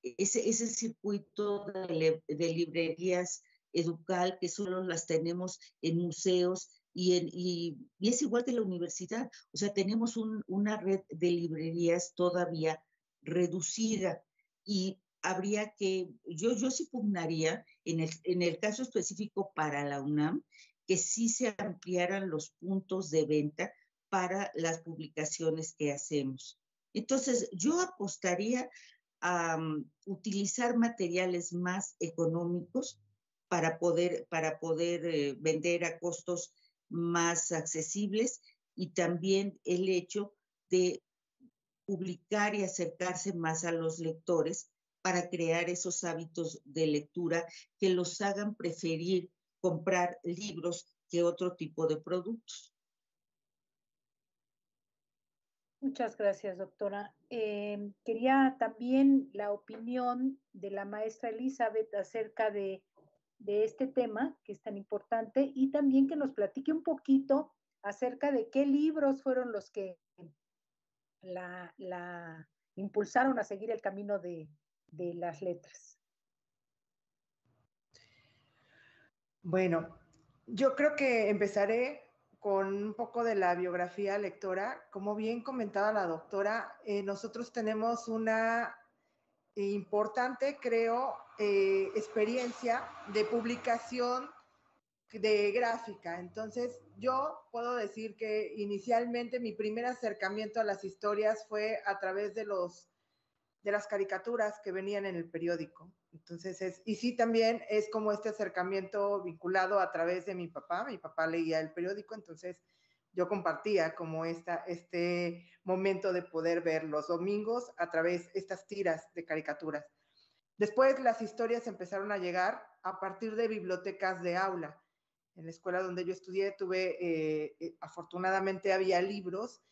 ese circuito de librerías educal que solo las tenemos en museos y es igual que la universidad. O sea, tenemos una red de librerías todavía reducida y habría que, yo sí pugnaría en el caso específico para la UNAM, que sí se ampliaran los puntos de venta para las publicaciones que hacemos. Entonces, yo apostaría a utilizar materiales más económicos para poder vender a costos más accesibles, y también el hecho de publicar y acercarse más a los lectores para crear esos hábitos de lectura que los hagan preferir comprar libros que otro tipo de productos. Muchas gracias, doctora. Quería también la opinión de la maestra Elizabeth acerca de este tema que es tan importante, y también que nos platique un poquito acerca de qué libros fueron los que la impulsaron a seguir el camino de las letras. Bueno, yo creo que empezaré con un poco de la biografía lectora. Como bien comentaba la doctora, nosotros tenemos una importante, creo, experiencia de publicación de gráfica. Entonces, yo puedo decir que inicialmente mi primer acercamiento a las historias fue a través de las caricaturas que venían en el periódico. Entonces, y sí, también es como este acercamiento vinculado a través de mi papá. Mi papá leía el periódico, entonces yo compartía como este momento de poder ver los domingos a través de estas tiras de caricaturas. Después las historias empezaron a llegar a partir de bibliotecas de aula. En la escuela donde yo estudié afortunadamente había libros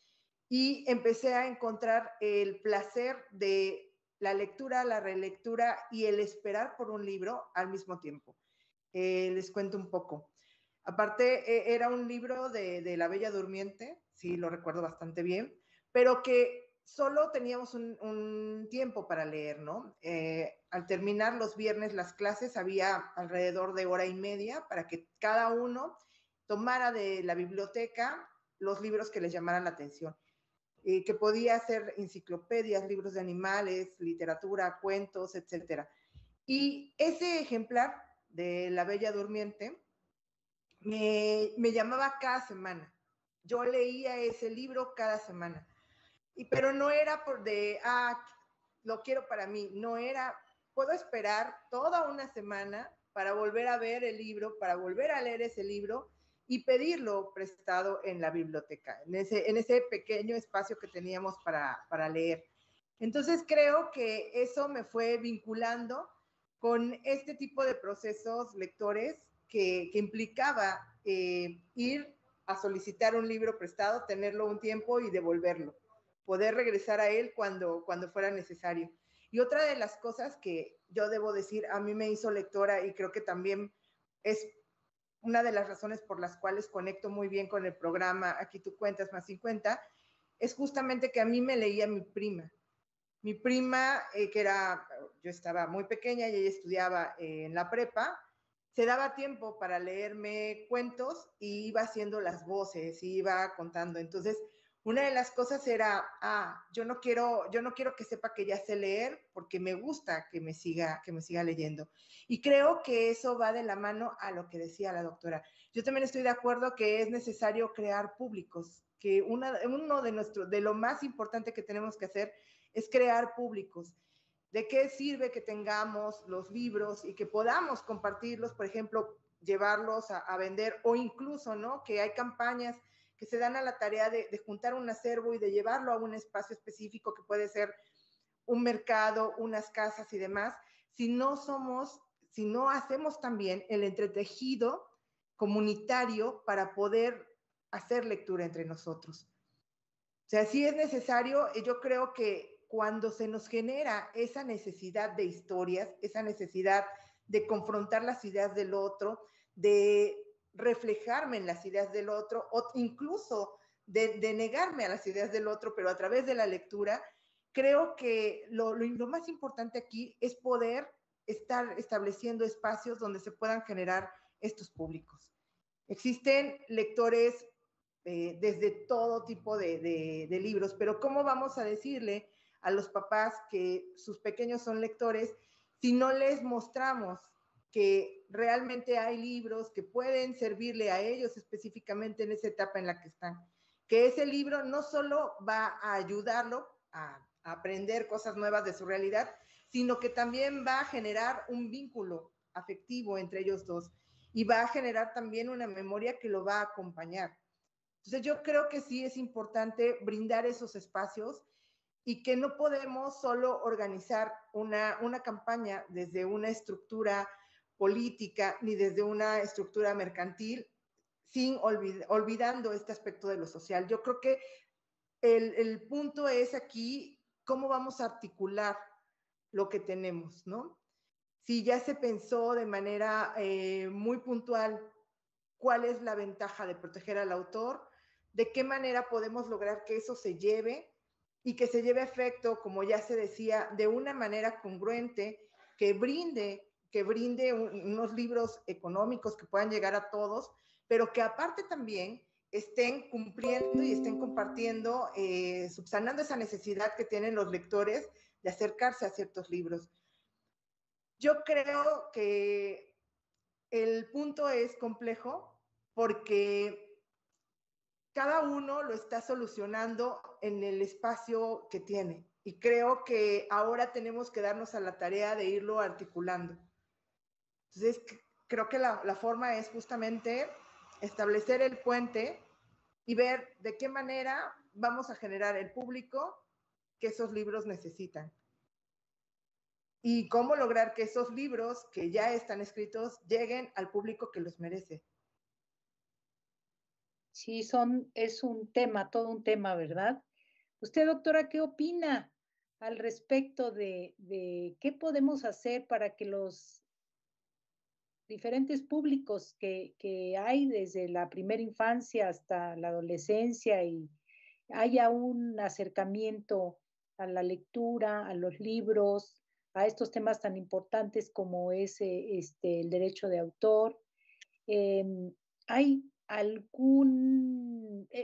y empecé a encontrar el placer de la lectura, la relectura y el esperar por un libro al mismo tiempo. Les cuento un poco. Aparte, era un libro de La Bella Durmiente, sí, lo recuerdo bastante bien, pero que solo teníamos un tiempo para leer, ¿no? Al terminar los viernes las clases había alrededor de hora y media para que cada uno tomara de la biblioteca los libros que les llamaran la atención, que podía ser enciclopedias, libros de animales, literatura, cuentos, etc. Y ese ejemplar de La Bella Durmiente me llamaba cada semana. Yo leía ese libro cada semana. Pero no era lo quiero para mí. No era, puedo esperar toda una semana para volver a ver el libro, para volver a leer ese libro y pedirlo prestado en la biblioteca, en ese pequeño espacio que teníamos para leer. Entonces creo que eso me fue vinculando con este tipo de procesos lectores que implicaba ir a solicitar un libro prestado, tenerlo un tiempo y devolverlo, poder regresar a él cuando fuera necesario. Y otra de las cosas que yo debo decir, a mí me hizo lectora y creo que también es una de las razones por las cuales conecto muy bien con el programa Aquí tú cuentas más 50, es justamente que a mí me leía mi prima. Mi prima, yo estaba muy pequeña y ella estudiaba en la prepa, se daba tiempo para leerme cuentos y iba haciendo las voces, y iba contando. Entonces, una de las cosas era, yo no quiero que sepa que ya sé leer porque me gusta que me siga leyendo. Y creo que eso va de la mano a lo que decía la doctora. Yo también estoy de acuerdo que es necesario crear públicos, que uno de lo más importante que tenemos que hacer es crear públicos. ¿De qué sirve que tengamos los libros y que podamos compartirlos, por ejemplo, llevarlos a vender o incluso, ¿no? Que hay campañas que se dan a la tarea de juntar un acervo y de llevarlo a un espacio específico que puede ser un mercado, unas casas y demás, si no hacemos también el entretejido comunitario para poder hacer lectura entre nosotros. O sea, sí es necesario, yo creo que cuando se nos genera esa necesidad de historias, esa necesidad de confrontar las ideas del otro, de reflejarme en las ideas del otro, o incluso de negarme a las ideas del otro, pero a través de la lectura, creo que lo más importante aquí es poder estar estableciendo espacios donde se puedan generar estos públicos. Existen lectores desde todo tipo de libros, pero ¿cómo vamos a decirle a los papás que sus pequeños son lectores si no les mostramos que realmente hay libros que pueden servirle a ellos específicamente en esa etapa en la que están? Que ese libro no solo va a ayudarlo a aprender cosas nuevas de su realidad, sino que también va a generar un vínculo afectivo entre ellos dos y va a generar también una memoria que lo va a acompañar. Entonces yo creo que sí es importante brindar esos espacios y que no podemos solo organizar una campaña desde una estructura política ni desde una estructura mercantil sin olvidando este aspecto de lo social. Yo creo que el punto es aquí cómo vamos a articular lo que tenemos, ¿no? Si ya se pensó de manera muy puntual cuál es la ventaja de proteger al autor, de qué manera podemos lograr que eso se lleve y que se lleve a efecto, como ya se decía, de una manera congruente, que brinde unos libros económicos que puedan llegar a todos, pero que aparte también estén cumpliendo y estén compartiendo, subsanando esa necesidad que tienen los lectores de acercarse a ciertos libros. Yo creo que el punto es complejo porque cada uno lo está solucionando en el espacio que tiene. Y creo que ahora tenemos que darnos a la tarea de irlo articulando. Entonces, creo que la forma es justamente establecer el puente y ver de qué manera vamos a generar el público que esos libros necesitan. Y cómo lograr que esos libros que ya están escritos lleguen al público que los merece. Sí, es un tema, todo un tema, ¿verdad? Usted, doctora, ¿qué opina al respecto de qué podemos hacer para que los diferentes públicos que hay desde la primera infancia hasta la adolescencia y haya un acercamiento a la lectura, a los libros, a estos temas tan importantes como es el derecho de autor? Eh, ¿Hay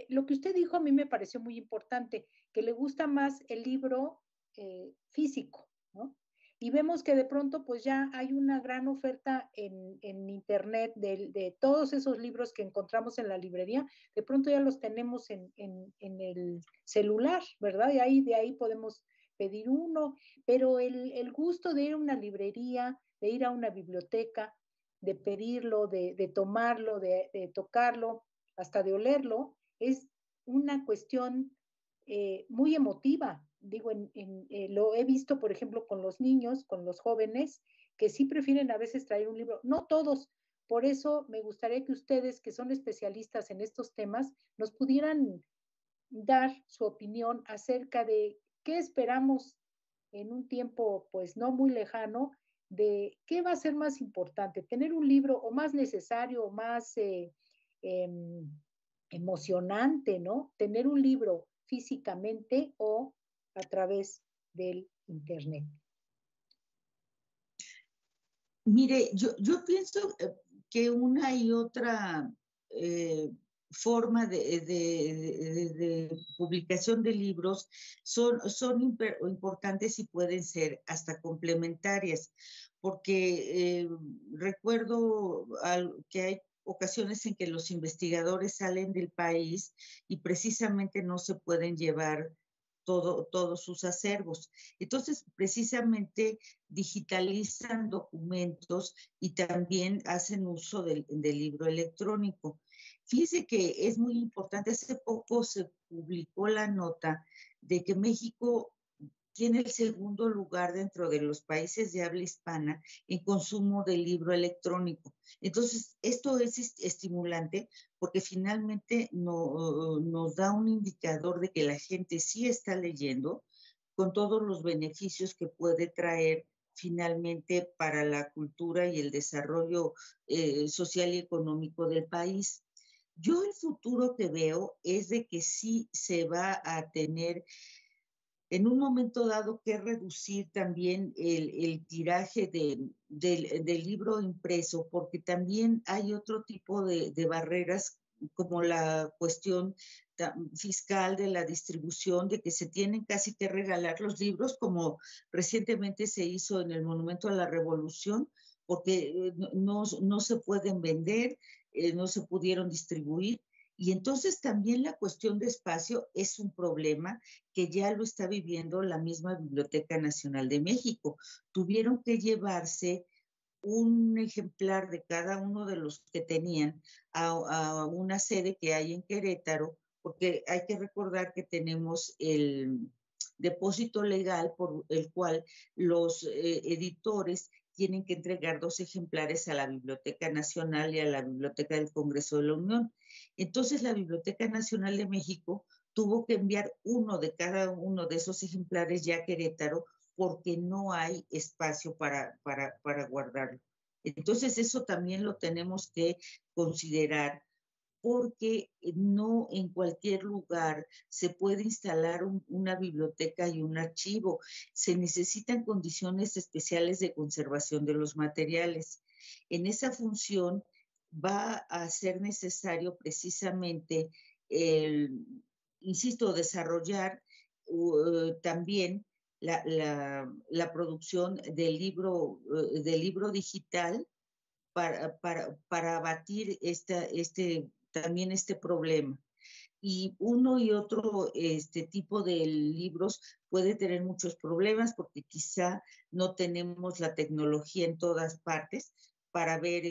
lo que usted dijo a mí me pareció muy importante, que le gusta más el libro físico, ¿no? Y vemos que de pronto pues ya hay una gran oferta en internet de todos esos libros que encontramos en la librería, de pronto ya los tenemos en el celular, ¿verdad? Y de ahí podemos pedir uno, pero el gusto de ir a una librería, de ir a una biblioteca, de pedirlo, de tomarlo, de tocarlo, hasta de olerlo, es una cuestión muy emotiva. Digo, lo he visto, por ejemplo, con los niños, con los jóvenes, que sí prefieren a veces traer un libro, no todos. Por eso me gustaría que ustedes, que son especialistas en estos temas, nos pudieran dar su opinión acerca de qué esperamos en un tiempo, pues no muy lejano, de qué va a ser más importante, tener un libro o más necesario o más emocionante, ¿no? Tener un libro físicamente o a través del Internet. Mire, yo pienso que una y otra forma de publicación de libros son importantes y pueden ser hasta complementarias, porque recuerdo que hay ocasiones en que los investigadores salen del país y precisamente no se pueden llevar todos sus acervos. Entonces, precisamente digitalizan documentos y también hacen uso del libro electrónico. Fíjese que es muy importante, hace poco se publicó la nota de que México tiene el segundo lugar dentro de los países de habla hispana en consumo de libro electrónico. Entonces, esto es estimulante porque finalmente nos da un indicador de que la gente sí está leyendo, con todos los beneficios que puede traer finalmente para la cultura y el desarrollo social y económico del país. Yo el futuro que veo es de que sí se va a tener en un momento dado que reducir también el tiraje del libro impreso, porque también hay otro tipo de barreras, como la cuestión fiscal de la distribución, de que se tienen casi que regalar los libros, como recientemente se hizo en el Monumento a la Revolución, porque no se pueden vender, no se pudieron distribuir. Y entonces también la cuestión de espacio es un problema que ya lo está viviendo la misma Biblioteca Nacional de México. Tuvieron que llevarse un ejemplar de cada uno de los que tenían a una sede que hay en Querétaro, porque hay que recordar que tenemos el depósito legal por el cual los editores tienen que entregar 2 ejemplares a la Biblioteca Nacional y a la Biblioteca del Congreso de la Unión. Entonces, la Biblioteca Nacional de México tuvo que enviar uno de cada uno de esos ejemplares ya a Querétaro porque no hay espacio para guardarlo. Entonces, eso también lo tenemos que considerar, porque no en cualquier lugar se puede instalar una biblioteca y un archivo. Se necesitan condiciones especiales de conservación de los materiales. En esa función va a ser necesario precisamente, insisto, desarrollar también la producción del libro digital para abatir también este problema. Y uno y otro tipo de libros puede tener muchos problemas porque quizá no tenemos la tecnología en todas partes para ver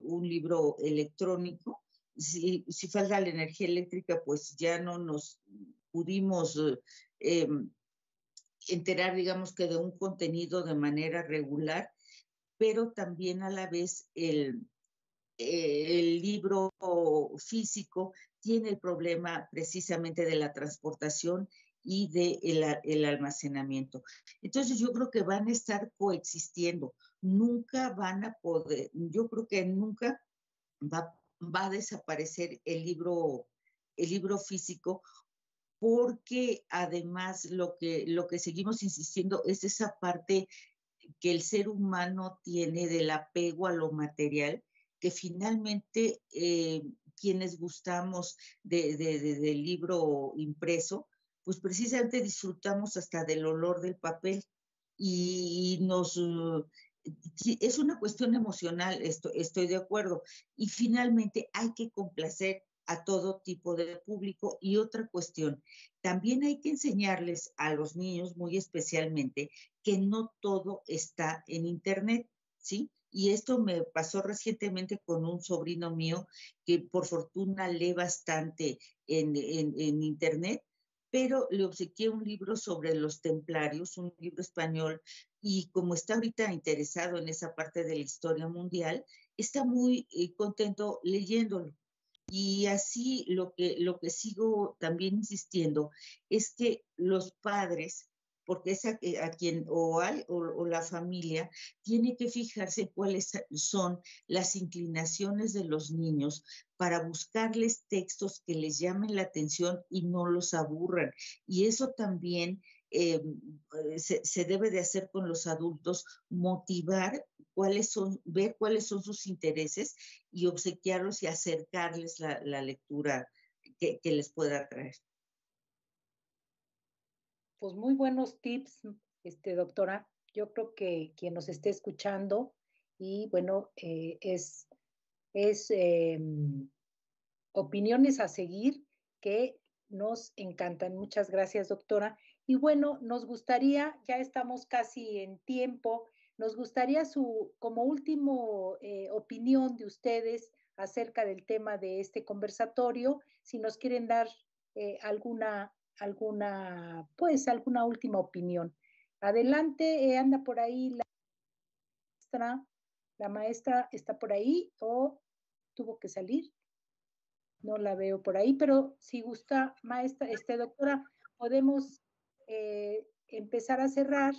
un libro electrónico, si falta la energía eléctrica, pues ya no nos pudimos enterar, digamos que de un contenido de manera regular, pero también a la vez el libro físico tiene el problema precisamente de la transportación y del almacenamiento. Entonces yo creo que van a estar coexistiendo, nunca van a poder, yo creo que nunca va a desaparecer el libro físico, porque además lo que seguimos insistiendo es esa parte que el ser humano tiene del apego a lo material, que finalmente quienes gustamos del libro impreso, pues precisamente disfrutamos hasta del olor del papel y es una cuestión emocional, estoy de acuerdo. Y finalmente hay que complacer a todo tipo de público. Y otra cuestión, también hay que enseñarles a los niños muy especialmente que no todo está en Internet, ¿sí? Y esto me pasó recientemente con un sobrino mío que por fortuna lee bastante en Internet, pero le obsequié un libro sobre los templarios, un libro español, y como está ahorita interesado en esa parte de la historia mundial, está muy contento leyéndolo. Y así lo que sigo también insistiendo es que los padres, porque es a quien o la familia tiene que fijarse cuáles son las inclinaciones de los niños para buscarles textos que les llamen la atención y no los aburran. Y eso también se debe de hacer con los adultos, motivar ver cuáles son sus intereses y obsequiarlos y acercarles la lectura que les pueda traer. Pues muy buenos tips, doctora. Yo creo que quien nos esté escuchando y bueno, es opiniones a seguir que nos encantan. Muchas gracias, doctora. Y bueno, nos gustaría, ya estamos casi en tiempo, nos gustaría como último opinión de ustedes acerca del tema de este conversatorio, si nos quieren dar alguna última opinión. Adelante, anda por ahí la maestra está por ahí o tuvo que salir. No la veo por ahí, pero si gusta, maestra, doctora, podemos empezar a cerrar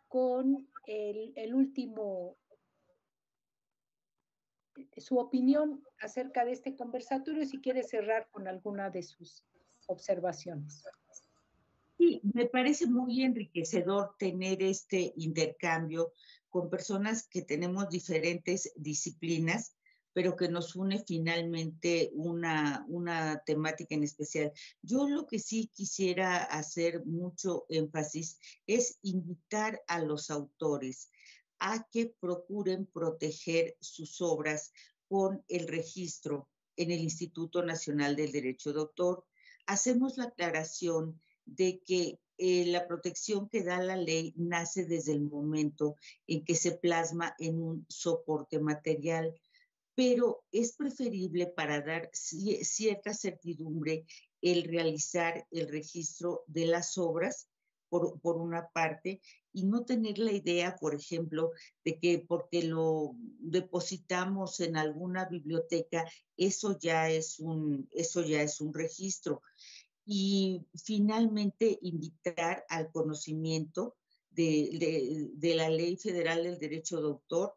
con el último, su opinión acerca de este conversatorio, si quiere cerrar con alguna de sus observaciones. Sí, me parece muy enriquecedor tener este intercambio con personas que tenemos diferentes disciplinas, pero que nos une finalmente una temática en especial. Yo lo que sí quisiera hacer mucho énfasis es invitar a los autores a que procuren proteger sus obras con el registro en el Instituto Nacional del Derecho de Autor. Hacemos la aclaración de que la protección que da la ley nace desde el momento en que se plasma en un soporte material, pero es preferible para dar cierta certidumbre el realizar el registro de las obras, por una parte, y no tener la idea, por ejemplo, de que porque lo depositamos en alguna biblioteca, eso ya es un registro. Y finalmente invitar al conocimiento de la Ley Federal del Derecho de Autor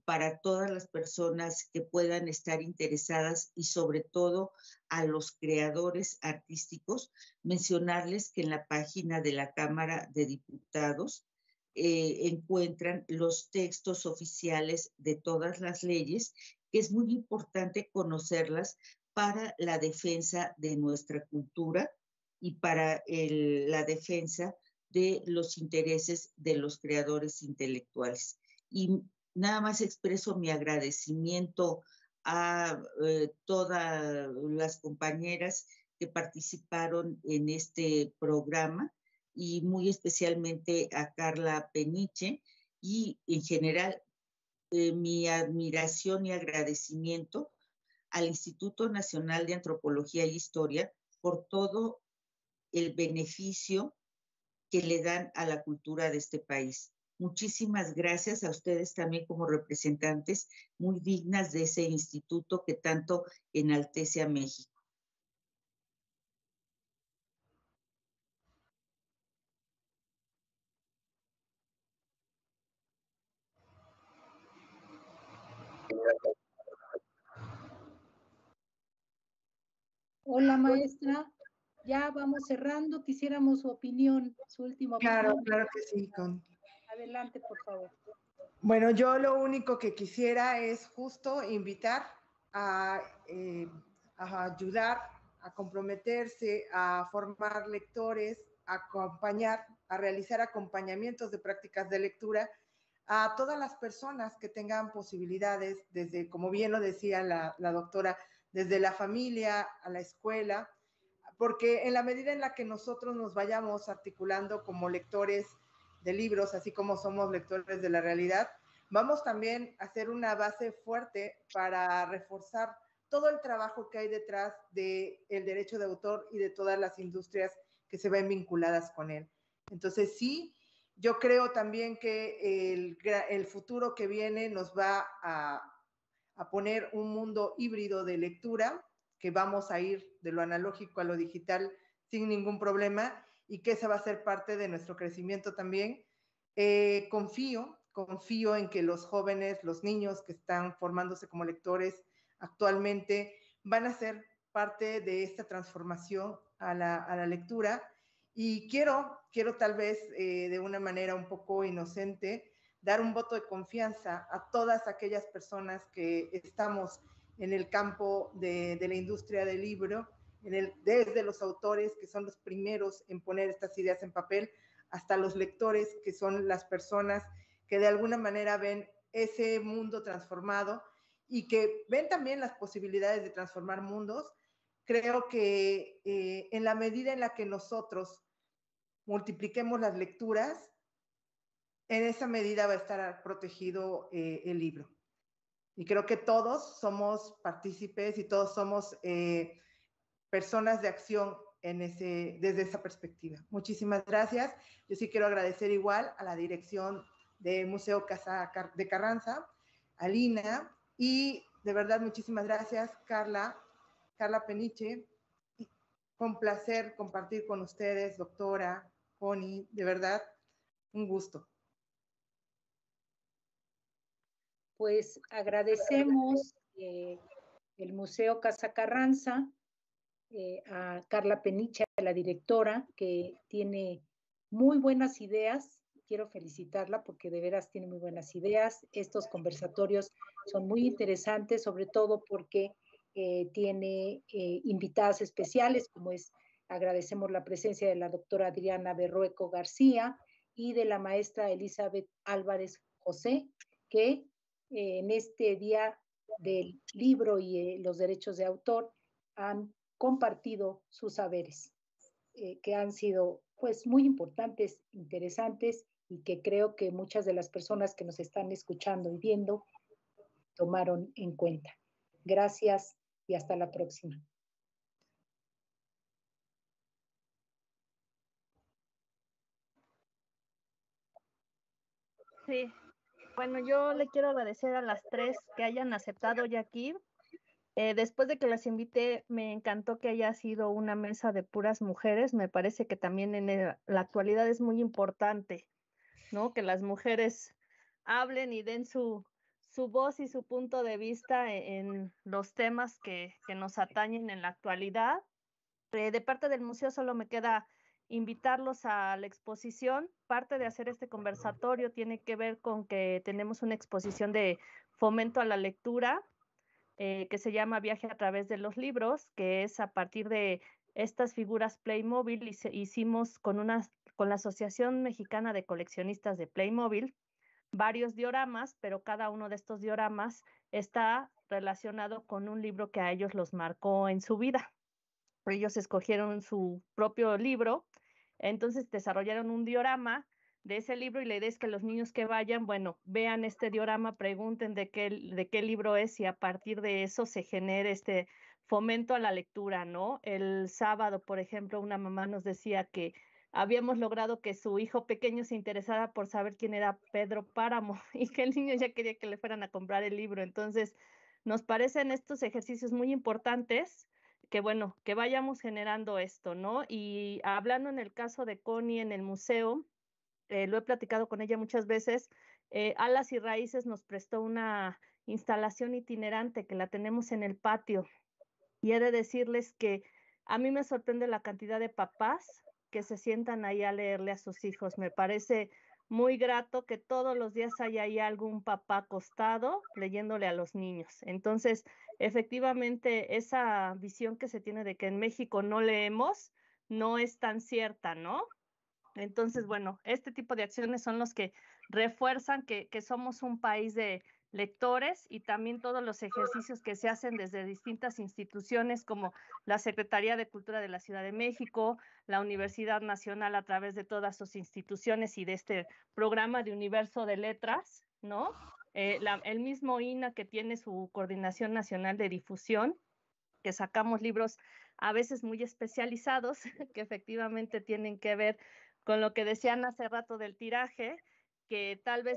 para todas las personas que puedan estar interesadas y sobre todo a los creadores artísticos, mencionarles que en la página de la Cámara de Diputados encuentran los textos oficiales de todas las leyes, que es muy importante conocerlas para la defensa de nuestra cultura y para la defensa de los intereses de los creadores intelectuales. Y nada más expreso mi agradecimiento a todas las compañeras que participaron en este programa y muy especialmente a Carla Peniche y en general mi admiración y agradecimiento al Instituto Nacional de Antropología y Historia por todo el beneficio que le dan a la cultura de este país. Muchísimas gracias a ustedes también como representantes muy dignas de ese instituto que tanto enaltece a México. Hola, maestra. Ya vamos cerrando. Quisiéramos su opinión, su última Claro, opinión. claro que sí. Adelante, por favor. Bueno, yo lo único que quisiera es justo invitar a, a ayudar, a comprometerse, a formar lectores, a acompañar, a realizar acompañamientos de prácticas de lectura a todas las personas que tengan posibilidades, desde, como bien lo decía la doctora, desde la familia a la escuela, porque en la medida en la que nosotros nos vayamos articulando como lectores de libros, así como somos lectores de la realidad, vamos también a hacer una base fuerte para reforzar todo el trabajo que hay detrás del derecho de autor y de todas las industrias que se ven vinculadas con él. Entonces, sí, yo creo también que el futuro que viene nos va a poner un mundo híbrido de lectura, que vamos a ir de lo analógico a lo digital sin ningún problema y que esa va a ser parte de nuestro crecimiento también. Confío en que los jóvenes, los niños que están formándose como lectores actualmente van a ser parte de esta transformación a la lectura y quiero tal vez de una manera un poco inocente dar un voto de confianza a todas aquellas personas que estamos en el campo de la industria del libro, desde los autores, que son los primeros en poner estas ideas en papel, hasta los lectores, que son las personas que de alguna manera ven ese mundo transformado y que ven también las posibilidades de transformar mundos. Creo que en la medida en la que nosotros multipliquemos las lecturas, en esa medida va a estar protegido el libro. Y creo que todos somos partícipes y todos somos personas de acción desde esa perspectiva. Muchísimas gracias. Yo sí quiero agradecer igual a la dirección del Museo Casa de Carranza, a Lina, y de verdad muchísimas gracias, Carla Peniche. Fue un placer compartir con ustedes, doctora, Connie, de verdad, un gusto. Pues agradecemos el Museo Casa Carranza, a Carla Peniche, la directora, que tiene muy buenas ideas. Quiero felicitarla porque de veras tiene muy buenas ideas. Estos conversatorios son muy interesantes, sobre todo porque tiene invitadas especiales, como agradecemos la presencia de la doctora Adriana Berrueco García y de la maestra Elizabeth Álvarez José, que en este día del libro y los derechos de autor han compartido sus saberes, que han sido pues muy importantes, interesantes y que creo que muchas de las personas que nos están escuchando y viendo tomaron en cuenta. Gracias y hasta la próxima. Sí, bueno, yo le quiero agradecer a las tres que hayan aceptado hoy aquí. Después de que las invité, me encantó que haya sido una mesa de puras mujeres. Me parece que también en la actualidad es muy importante, ¿no? Que las mujeres hablen y den su voz y su punto de vista en los temas que nos atañen en la actualidad. De parte del museo solo me queda invitarlos a la exposición. Parte de hacer este conversatorio tiene que ver con que tenemos una exposición de fomento a la lectura que se llama Viaje a través de los libros, que es a partir de estas figuras Playmobil. Hicimos con la Asociación Mexicana de Coleccionistas de Playmobil varios dioramas, pero cada uno de estos dioramas está relacionado con un libro que a ellos los marcó en su vida. Ellos escogieron su propio libro, entonces desarrollaron un diorama de ese libro, y la idea es que los niños que vayan, bueno, vean este diorama, pregunten de qué libro es, y a partir de eso se genere este fomento a la lectura, ¿no? El sábado, por ejemplo, una mamá nos decía que habíamos logrado que su hijo pequeño se interesara por saber quién era Pedro Páramo y que el niño ya quería que le fueran a comprar el libro. Entonces, nos parecen estos ejercicios muy importantes, que bueno, que vayamos generando esto, ¿no? Y hablando en el caso de Connie en el museo, lo he platicado con ella muchas veces. Alas y Raíces nos prestó una instalación itinerante que la tenemos en el patio, y he de decirles que a mí me sorprende la cantidad de papás que se sientan ahí a leerle a sus hijos. Me parece muy grato que todos los días haya ahí algún papá acostado leyéndole a los niños. Entonces, efectivamente, esa visión que se tiene de que en México no leemos no es tan cierta, ¿no? Entonces, bueno, este tipo de acciones son los que refuerzan que somos un país de lectores, y también todos los ejercicios que se hacen desde distintas instituciones como la Secretaría de Cultura de la Ciudad de México, la Universidad Nacional a través de todas sus instituciones y de este programa de Universo de Letras, ¿no? El mismo INA, que tiene su Coordinación Nacional de Difusión, que sacamos libros a veces muy especializados que efectivamente tienen que ver con lo que decían hace rato del tiraje, que tal vez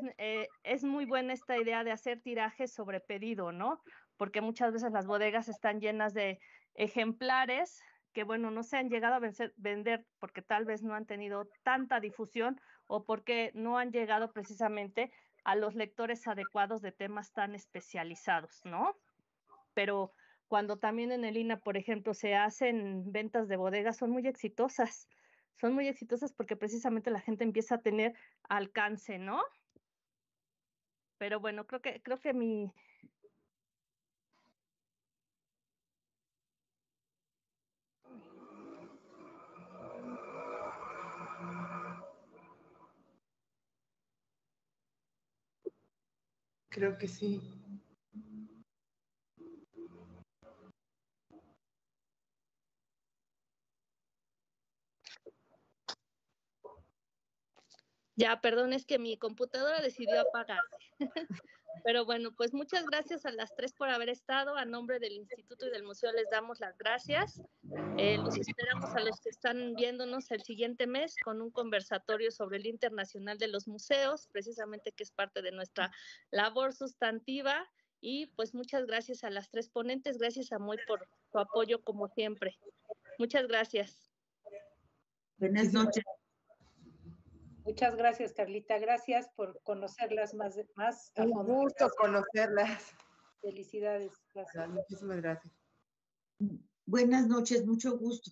es muy buena esta idea de hacer tiraje sobre pedido, ¿no? Porque muchas veces las bodegas están llenas de ejemplares que, bueno, no se han llegado a vender porque tal vez no han tenido tanta difusión, o porque no han llegado precisamente a los lectores adecuados de temas tan especializados, ¿no? Pero cuando también en el INA, por ejemplo, se hacen ventas de bodegas, son muy exitosas porque precisamente la gente empieza a tener alcance, ¿no? Pero bueno, creo que mi... Creo que sí. Ya, perdón, es que mi computadora decidió apagarse. Pero bueno, pues muchas gracias a las tres por haber estado. A nombre del Instituto y del Museo les damos las gracias. Los esperamos a los que están viéndonos el siguiente mes con un conversatorio sobre el Día Internacional de los Museos, precisamente, que es parte de nuestra labor sustantiva. Y pues muchas gracias a las tres ponentes. Gracias a Moy por su apoyo como siempre. Muchas gracias. Buenas noches. Muchas gracias, Carlita. Gracias por conocerlas más a fondo. Un gusto conocerlas. Felicidades. Gracias. Muchísimas gracias. Buenas noches, mucho gusto.